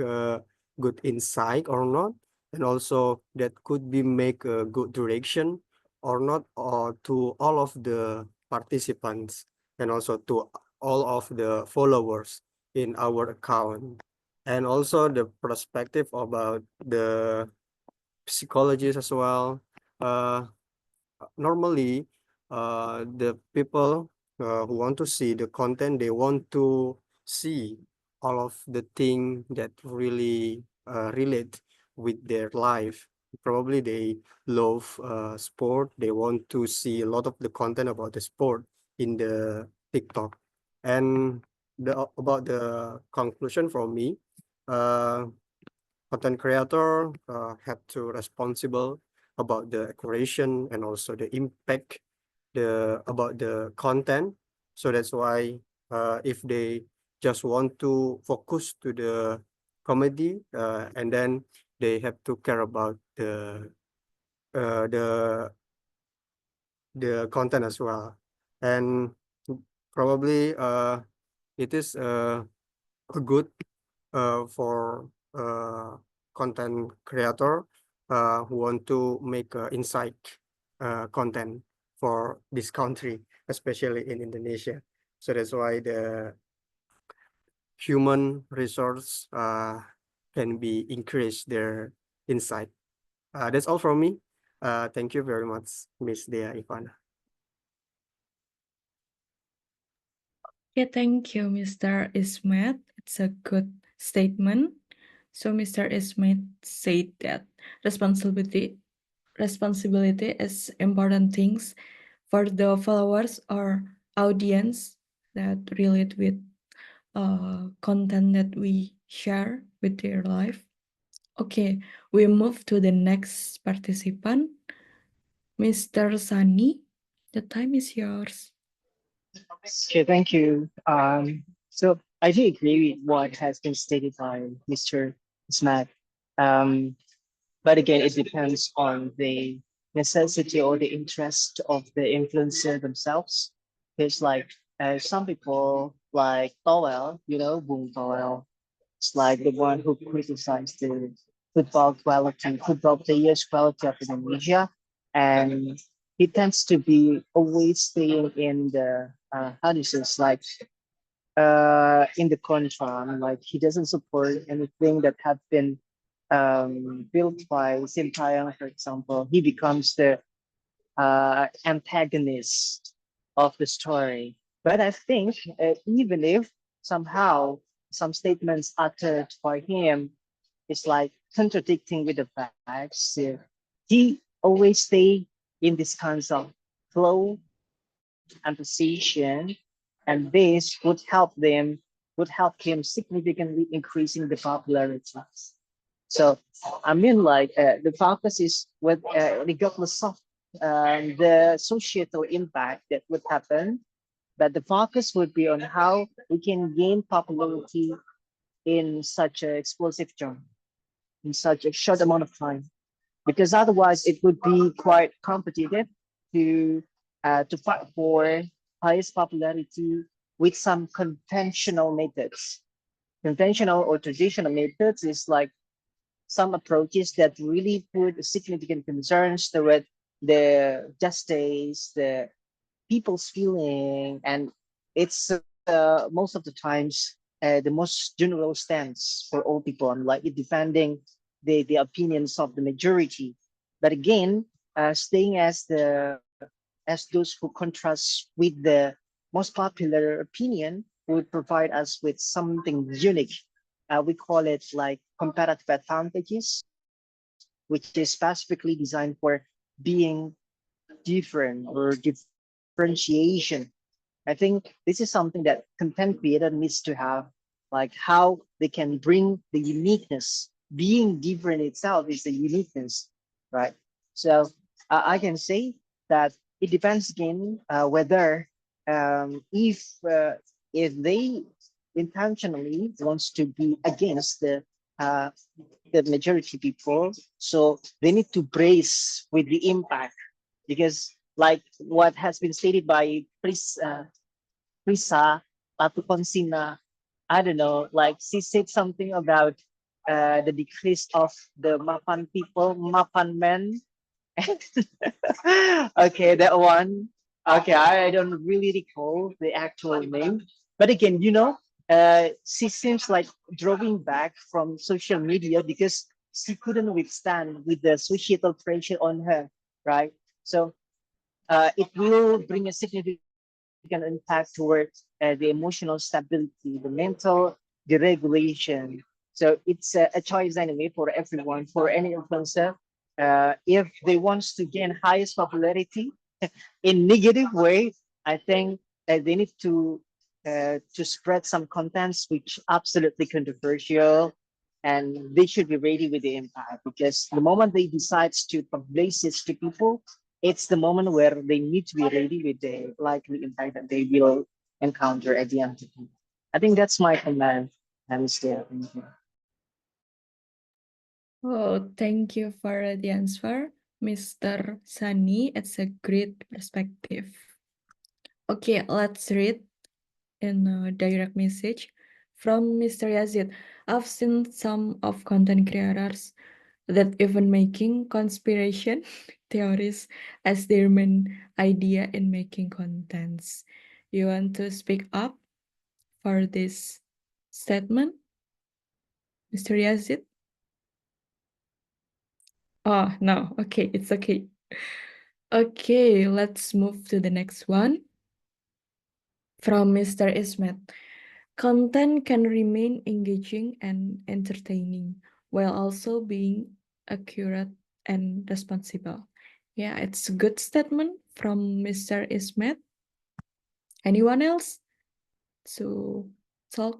good insight or not, and also that could be make a good direction or not, or to all of the participants, and also to all of the followers in our account. And also the perspective about the psychologists as well. Normally the people who want to see the content, they want to see all of the thing that really relate with their life. Probably they love sport, they want to see a lot of the content about the sport in the TikTok. And about the conclusion from me, uh, content creator have to responsible about the creation and also the impact about the content. So that's why if they just want to focus to the comedy, and then they have to care about uh, the the content as well. And probably it is a good for content creator who want to make insight content for this country, especially in Indonesia. So that's why the human resource can be increase their insight. That's all from me. Thank you very much, Miss Dea Ivana. Yeah, thank you, Mr. Ismet. It's a good statement. So Mr. Ismet said that responsibility is important things for the followers or audience that relate with content that we share with their life. Okay, we move to the next participant, Mr. Sunny. The time is yours. Okay, thank you. So I do agree with what has been stated by Mr. Smack. Um, but again, it depends on the necessity or the interest of the influencer themselves. It's like some people like Towel, Boom Towel. It's like the one who criticized the football players' quality of Indonesia, and he tends to be always staying in the how do you say, it's like in the contra, like he doesn't support anything that have been built by Sintayong, for example. He becomes the antagonist of the story. But I think even if somehow some statements uttered by him is like contradicting with the facts, he always stay in this kind of flow and position, and this would help him significantly increasing the popularity. So I mean, like the focus is with regardless of the societal impact that would happen, but the focus would be on how we can gain popularity in such an explosive term, in such a short amount of time, because otherwise it would be quite competitive to fight for highest popularity with some conventional methods. Conventional or traditional methods is like some approaches that really put significant concerns toward the justice, the people's feeling, and it's most of the times the most general stance for all people. I'm like defending the opinions of the majority, but again, staying as those who contrast with the most popular opinion would provide us with something unique. We call it like comparative advantages, which is specifically designed for being different or differentiation. I think this is something that content creator needs to have, like how they can bring the uniqueness. Being different itself is the uniqueness, right? So I can say that it depends again whether if they intentionally wants to be against uh, the majority people, so they need to brace with the impact, because like what has been stated by Prisa Latukonsina, I don't know, like she said something about the decrease of the Mapan people, Mapan men. Okay, that one. Okay, I don't really recall the actual name. But again, she seems like drawing back from social media because she couldn't withstand with the societal pressure on her, right? So it will bring a significant impact towards the emotional stability, the mental deregulation. So it's a choice anyway for everyone, for any influencer. If they wants to gain highest popularity in negative way, I think they need to spread some contents which absolutely controversial, and they should be ready with the impact, because the moment they decides to publish this to people, it's the moment where they need to be ready with the likely impact that they will encounter at the end of the day. I think that's my comment, and still, thank you. Oh, thank you for the answer, Mr. Sunny. It's a great perspective. Okay, let's read in a direct message from Mr. Yazid. I've seen some of content creators that even making conspiration theories as their main idea in making contents. You want to speak up for this statement, Mr. Yazid? Oh, no. Okay, it's okay. Okay, let's move to the next one. From Mr. Ismet. Content can remain engaging and entertaining while also being accurate and responsible. Yeah, it's a good statement from Mr. Ismet. Anyone else to talk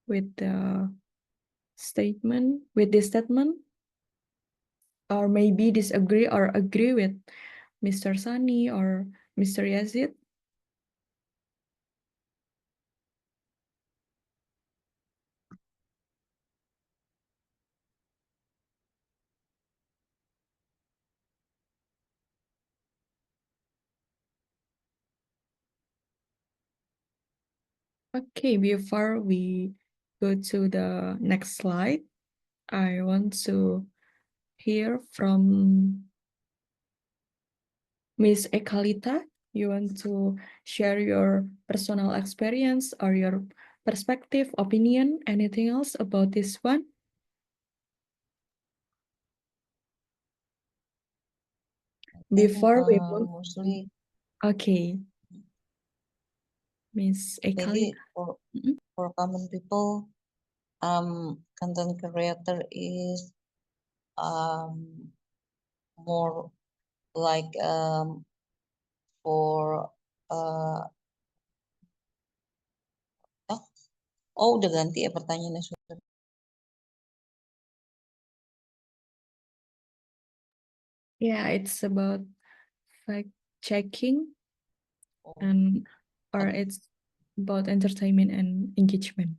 with the statement, with this statement? Or maybe disagree or agree with Mr. Sunny or Mr. Yazid? Okay, before we go to the next slide, I want to hear from Miss Ekalita. You want to share your personal experience or your perspective, opinion, anything else about this one? Before we move, mostly okay, Miss jadi Ekalita. for common people, content creator is more like for oh udah ganti ya pertanyaannya sudah. Yeah, it's about fact checking and or it's about entertainment and engagement.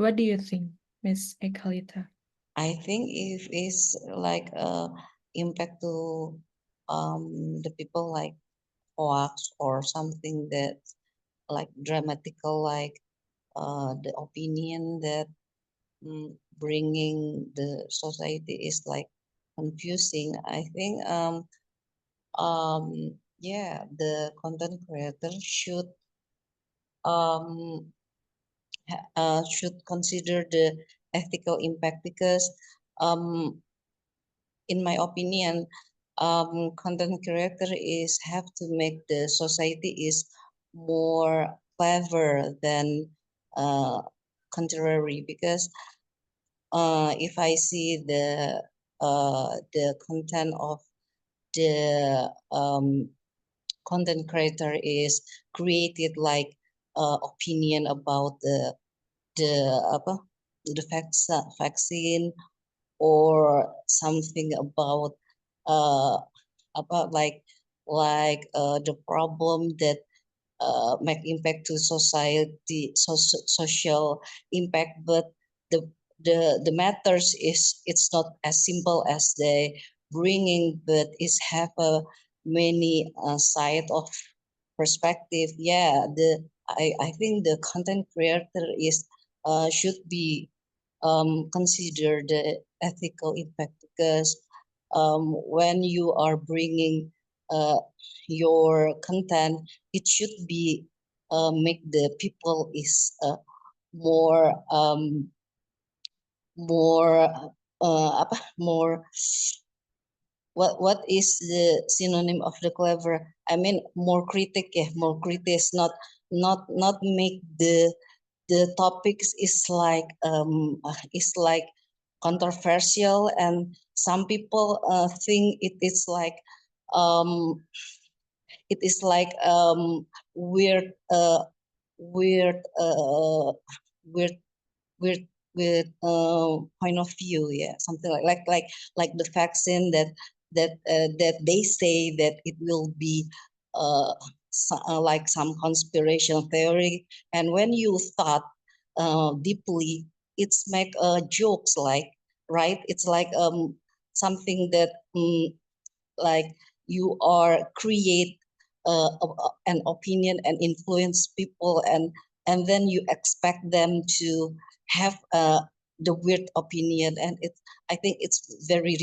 What do you think, Miss Ekalita? I think if it's like impact to the people like hoax or something that like dramatical, like the opinion that bringing the society is like confusing. I think yeah, the content creator um should consider the ethical impact because um in my opinion content creator is have to make the society is more clever than contrary because if I see the content of the content creator is created like opinion about the apa the vaccine or something uh about the problem that make impact to society social impact but the the matters is it's not as simple as they bringing but is have a many side of perspective. Yeah, I think the content creator is should be consider the ethical impact because when you are bringing uh, your content, it should be make the people is more more apa more what is the synonym of the clever? I mean more critic, yeah, more critics, not make the topics is like controversial and some people think it is like um it is like weird weird weird weird point of view, yeah, something like the vaccine that they say that it will be uh, like some conspiration theory and when you thought deeply it's make jokes like right it's like something that like you are create an opinion and influence people and then you expect them to have the weird opinion and it's I think it's very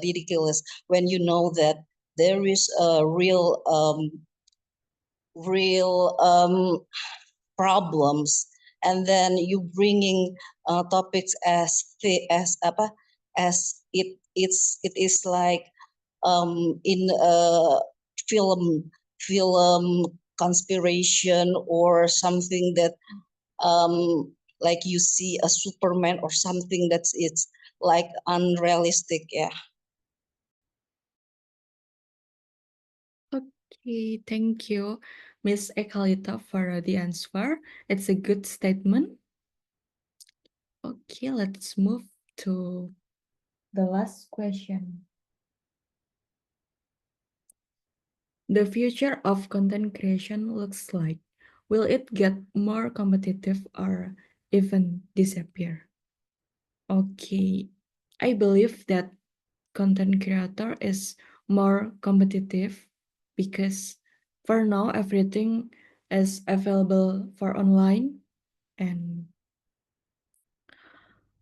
ridiculous when you know that there is a real problems and then you bringing topics as apa as it is like in a film conspiration or something that um like you see a Superman or something that's it's like unrealistic, yeah. Okay, thank you, Miss Ekalita, for the answer. It's a good statement. Okay, let's move to the last question. The future of content creation looks like, will it get more competitive or even disappear? Okay, I believe that content creator is more competitive because for now everything is available for online and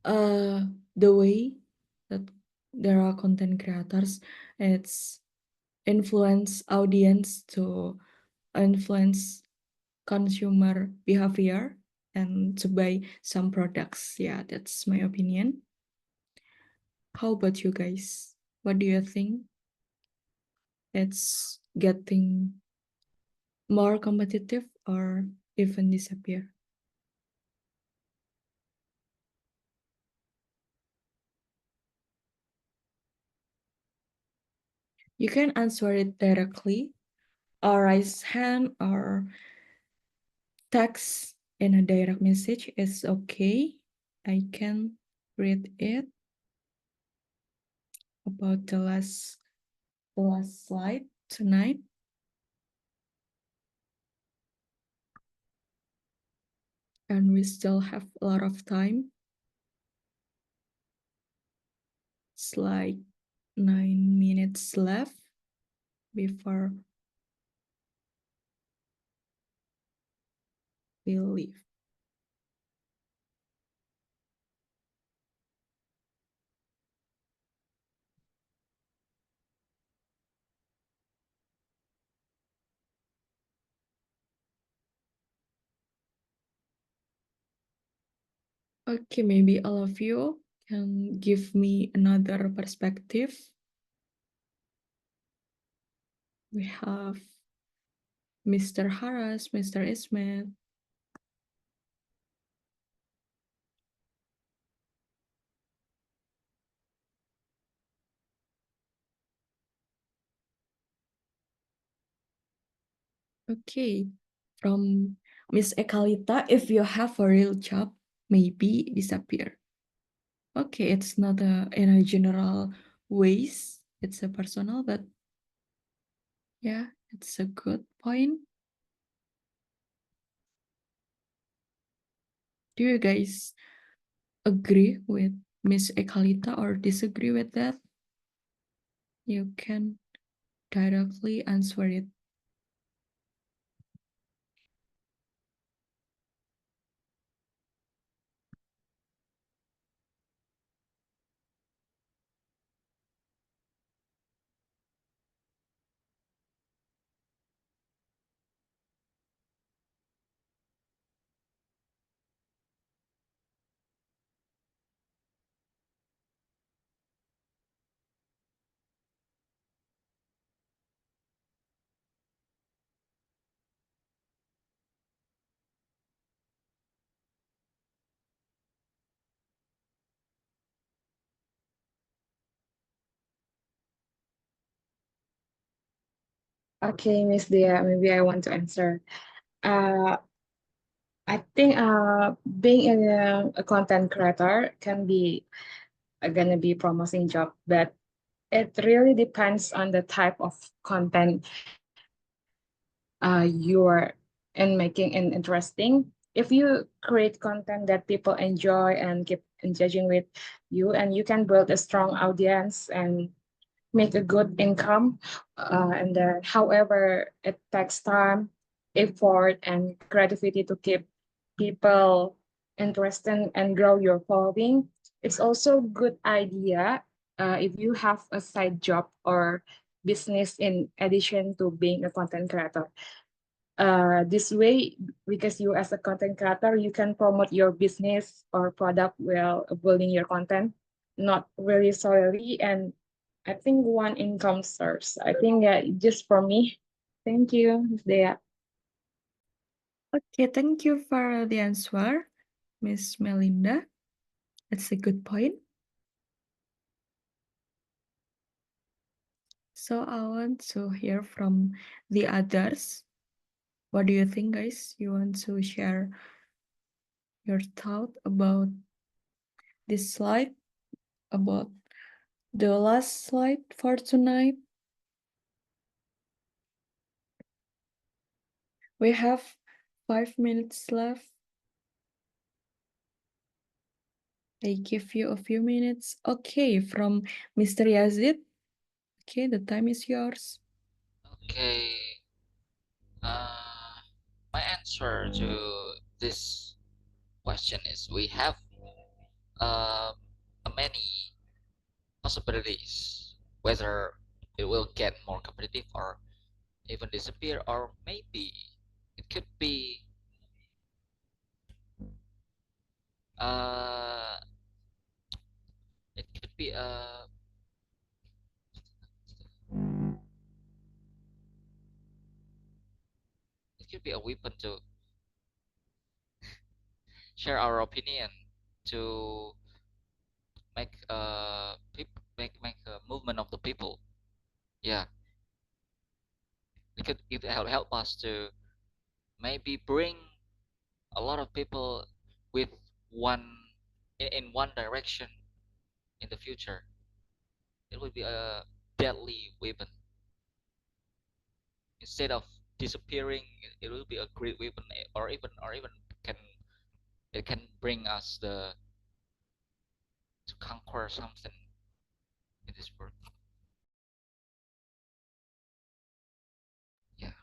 the way that there are content creators, it's influence audience to influence consumer behavior and to buy some products. Yeah, that's my opinion. How about you guys? What do you think? It's getting more competitive or even disappear? You can answer it directly or raise hand or text in a direct message is okay. I can read it about the last slide tonight. And we still have a lot of time. It's like 9 minutes left before we leave. Okay, maybe all of you can give me another perspective. We have Mr. Harris, Mr. Ismet. Okay, from Miss Ekalita, if you have a real job, maybe disappear. Okay, it's not in a general ways, it's a personal, but yeah, it's a good point. Do you guys agree with Miss Ekalita or disagree with that? You can directly answer it. Okay, Miss Dia, maybe I want to answer. I think being a content creator can be gonna be promising job, but it really depends on the type of content you're in making and interesting. If you create content that people enjoy and keep engaging with you, and you can build a strong audience and make a good income, and then however it takes time, effort, and creativity to keep people interested and grow your following. It's also a good idea if you have a side job or business in addition to being a content creator. This way, because you as a content creator, you can promote your business or product while building your content, not really solely. And I think one income source. I think just for me. Thank you, Ms. Dea. Okay, thank you for the answer, Miss Melinda. That's a good point. So I want to hear from the others. What do you think, guys? You want to share your thought about this slide, about the last slide for tonight? We have 5 minutes left. I give you a few minutes. Okay, from Mr. Yazid. Okay, the time is yours. Okay. My answer to this question is we have um, many possibilities, whether it will get more competitive or even disappear, or maybe it could be uh, it could be a it could be a weapon to share our opinion, to make make a movement of the people. Yeah, it help us to maybe bring a lot of people with one in one direction in the future. It will be a deadly weapon. Instead of disappearing, it will be a great weapon, or even can it can bring us the to conquer something in this world. Yeah,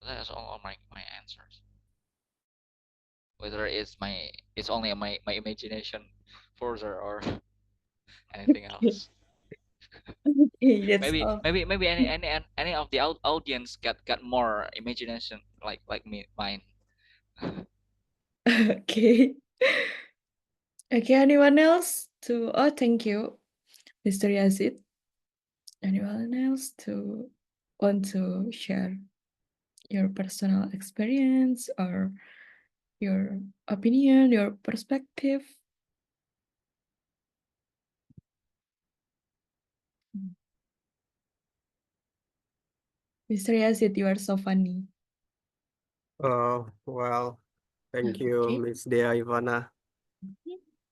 that's all my answers. Whether it's only my imagination further or anything else. Okay, that's maybe all. maybe maybe any of the audience got more imagination like me mine. Okay. Okay, anyone else to, oh, thank you, Mr. Yazid. Anyone else to want to share your personal experience or your opinion, your perspective? Mr. Yazid, you are so funny. Well, thank you, Okay. Miss Dea Ivana.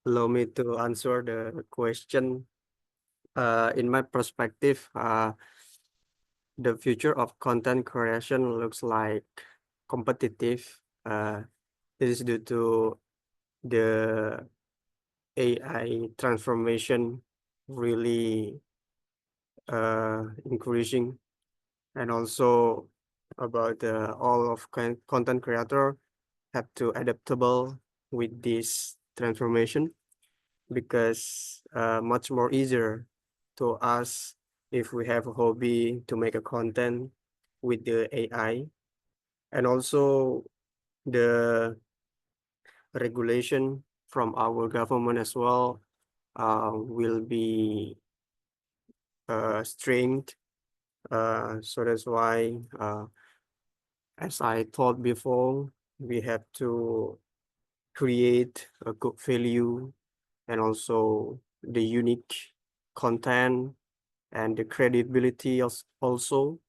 Allow me to answer the question. In my perspective, the future of content creation looks like competitive. This is due to the AI transformation really increasing, and also about all of content creator have to adaptable with this transformation, because much more easier to us if we have a hobby to make a content with the AI. And also the regulation from our government as well will be strength. So that's why, as I thought before, we have to create a good value and also the unique content and the credibility also.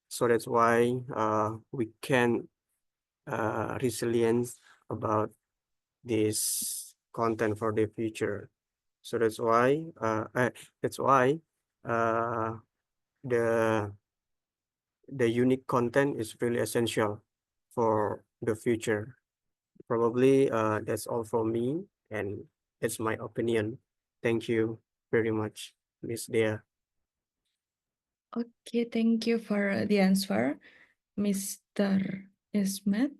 So that's why we can resilience about this content for the future. So that's why the unique content is really essential for the future. Probably that's all from me, and it's my opinion. Thank you very much, Miss Dea. Okay, thank you for the answer, Mr. Ismet.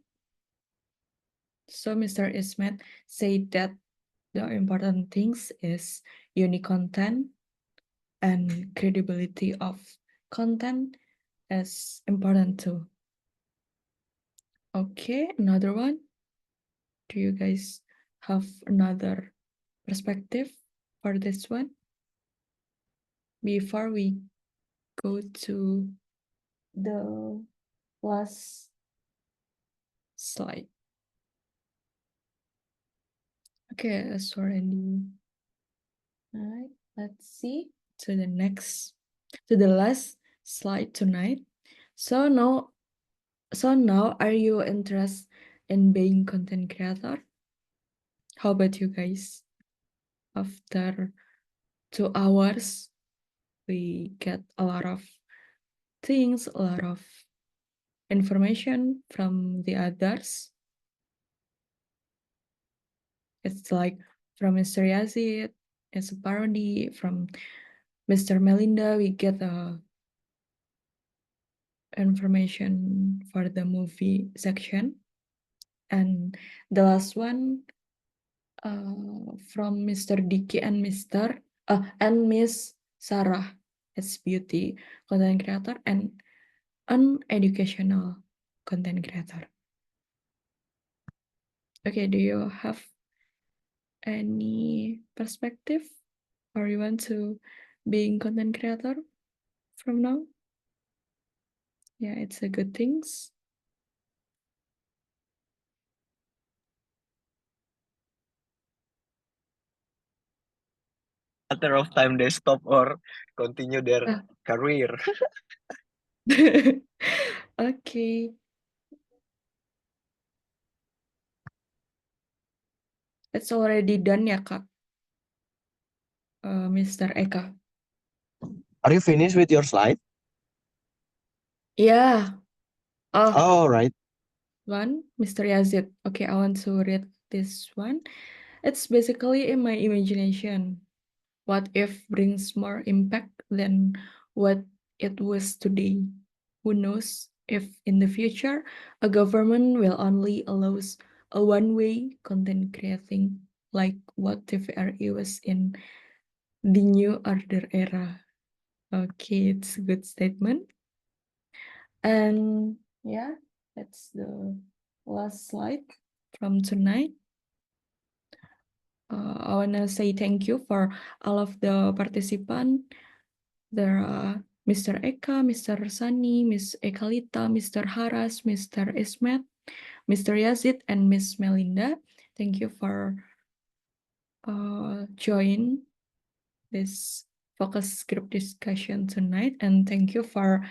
So Mr. Ismet said that the important things is unique content and credibility of content is important too. Okay, another one. Do you guys have another perspective for this one? Before we go to the last slide. Okay, sorry. All right, let's see to the last slide tonight. So now, are you interested in being content creator? How about you guys? After 2 hours, we get a lot of things, a lot of information from the others. It's like from Mr. Yazid, it's a parody. From Mr. Melinda, we get information for the movie section. And the last one from Mr. Dicky and Miss Sarah. It's beauty content creator and an educational content creator. Okay, do you have any perspective, or you want to being content creator from now? Yeah, it's a good things. Matter of time they stop or continue their Ah. career. Okay. It's already done ya, Kak? Mr. Eka. Are you finished with your slide? Yeah. Oh, All right. one, Mr. Yazid. Okay, I want to read this one. It's basically in my imagination. What if brings more impact than what it was today? Who knows if in the future a government will only allows a one-way content creating like what TVRI was in the New Order era. Okay, it's a good statement. And yeah, that's the last slide. from tonight. I want to say thank you for all of the participants. There are Mr. Eka, Mr. Sani, Miss Ekalita, Mr. Haras, Mr. Ismet, Mr. Yazid, and Miss Melinda. Thank you for join this focus group discussion tonight, and thank you for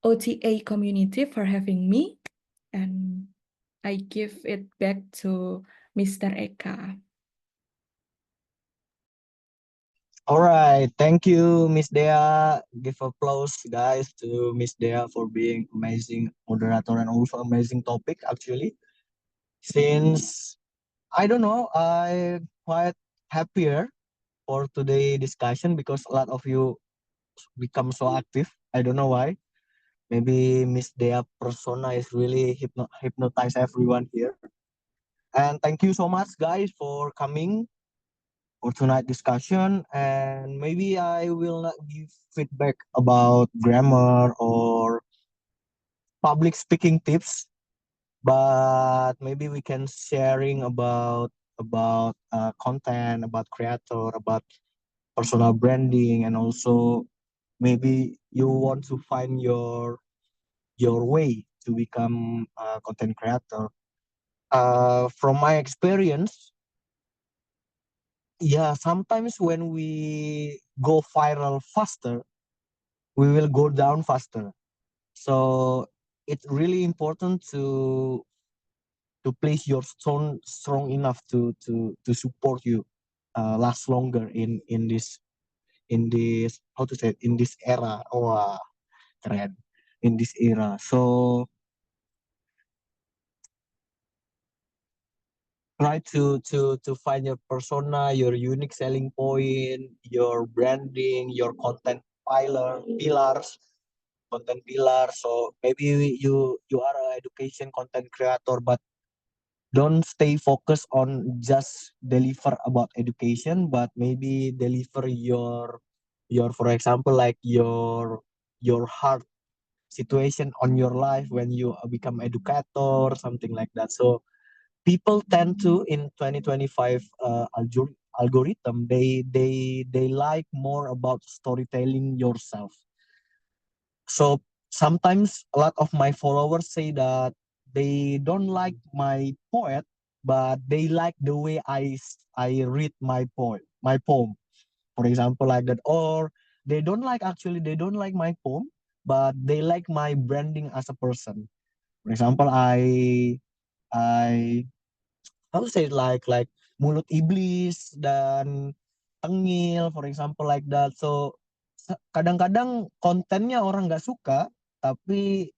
OTA community for having me. And I give it back to Mr. Eka. All right, thank you, Miss Dea. Give applause, guys, to Miss Dea for being amazing moderator and also amazing topic. Actually, since I don't know, I quite happier for today discussion because a lot of you become so active. I don't know why. Maybe Miss Dea persona is really hypnotize everyone here. And thank you so much, guys, for coming for tonight discussion. And maybe I will not give feedback about grammar or public speaking tips, but maybe we can sharing about content, about creator, about personal branding, and also maybe you want to find your way to become a content creator. From my experience, yeah, sometimes when we go viral faster, we will go down faster. So it's really important to place your strong enough to support you last longer in this how to say it, in this era. Oh, keren, in this era. So try to find your persona, your unique selling point, your branding, your pillars, content pillars. So maybe you are an education content creator, but don't stay focused on just deliver about education, but maybe deliver your for example like your hard situation on your life when you become educator, something like that. So people tend to in 2025 algorithm, they like more about storytelling yourself. So sometimes a lot of my followers say that they don't like my poet, but they like the way I read my poem, for example, like that. Or they don't like my poem, but they like my branding as a person. For example, I how to say it, like mulut iblis dan tengil, for example, like that. So kadang-kadang kontennya orang nggak suka, tapi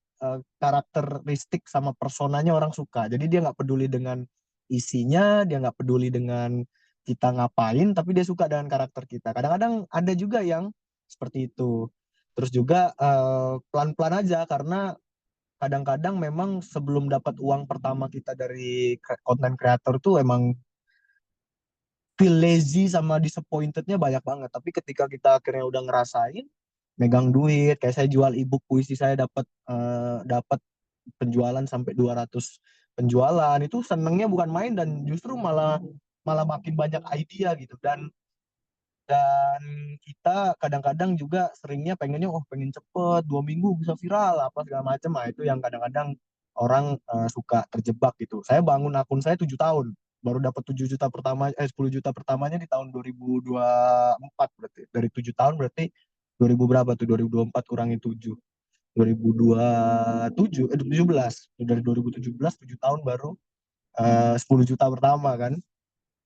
karakteristik sama personanya orang suka. Jadi dia nggak peduli dengan isinya, dia nggak peduli dengan kita ngapain, tapi dia suka dengan karakter kita. Kadang-kadang ada juga yang seperti itu. Terus juga pelan-pelan aja, karena kadang-kadang memang sebelum dapat uang pertama kita dari content creator tuh emang feel lazy sama disappointednya banyak banget. Tapi ketika kita akhirnya udah ngerasain megang duit, kayak saya jual ebook puisi, saya dapat penjualan sampai 200 penjualan, itu senengnya bukan main, dan justru malah malah makin banyak idea gitu. Dan kita kadang-kadang juga seringnya pengennya pengen cepet 2 minggu bisa viral apa segala macam. Nah itu yang kadang-kadang orang suka terjebak gitu. Saya bangun akun saya 7 tahun baru dapat 7 juta pertama 10 juta pertamanya di tahun 2024. Berarti dari 7 tahun berarti 2000 berapa tuh, 2024 kurangi 7, 2027 17, dari 2017 7 tahun baru 10 juta pertama kan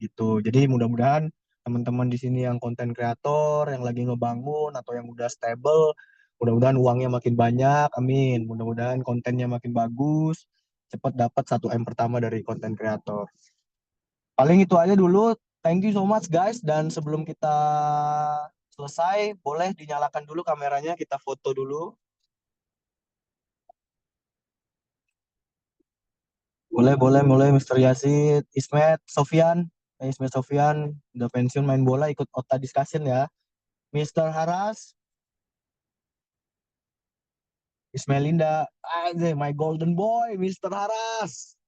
gitu. Jadi mudah-mudahan teman-teman di sini yang konten kreator, yang lagi ngebangun atau yang udah stable, mudah-mudahan uangnya makin banyak, amin. Mudah-mudahan kontennya makin bagus, cepat dapat 1M pertama dari konten kreator. Paling itu aja dulu. Thank you so much guys. Dan sebelum kita selesai, boleh dinyalakan dulu kameranya, kita foto dulu. Boleh Mr. Yazid, Ismet Sofian udah pensiun main bola, ikut OTA discussion ya. Mr. Haras, Ismelinda, my golden boy, Mr. Haras.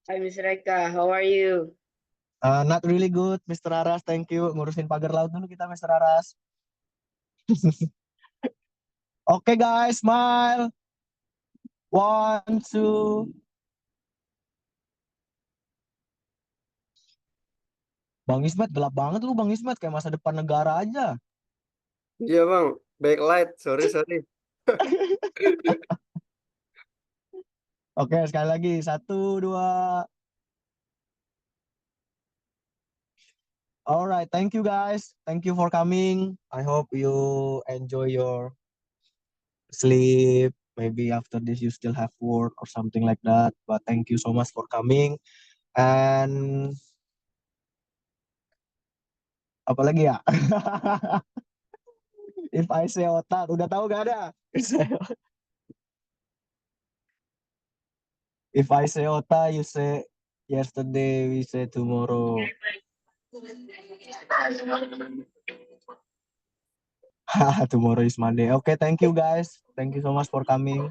Hi, Mr. Eka. How are you? Not really good, Mr. Aras. Thank you. Ngurusin pagar laut dulu kita, Mr. Aras. Oke, guys, smile. 1, 2. Bang Ismet, gelap banget lu, Bang Ismet. Kayak masa depan negara aja. Iya bang, backlight, sorry. Oke, sekali lagi. 1, 2. Alright, thank you guys. Thank you for coming. I hope you enjoy your sleep. Maybe after this you still have work or something like that. But thank you so much for coming. And apa lagi ya? If I say otak, udah tahu gak ada? If I say otak, you say yesterday, we say tomorrow. Tomorrow is Monday. Okay, thank you guys. Thank you so much for coming.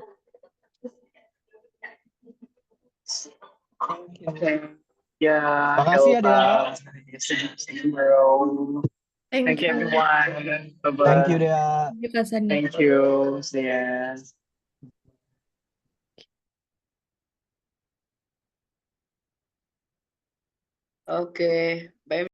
Yeah, Makasih ya, Dea. see you tomorrow. Thank you everyone. Bye Thank you, bye. Dea. Thank you, Kak Sandi. Thank you. See ya. Okay. Bye.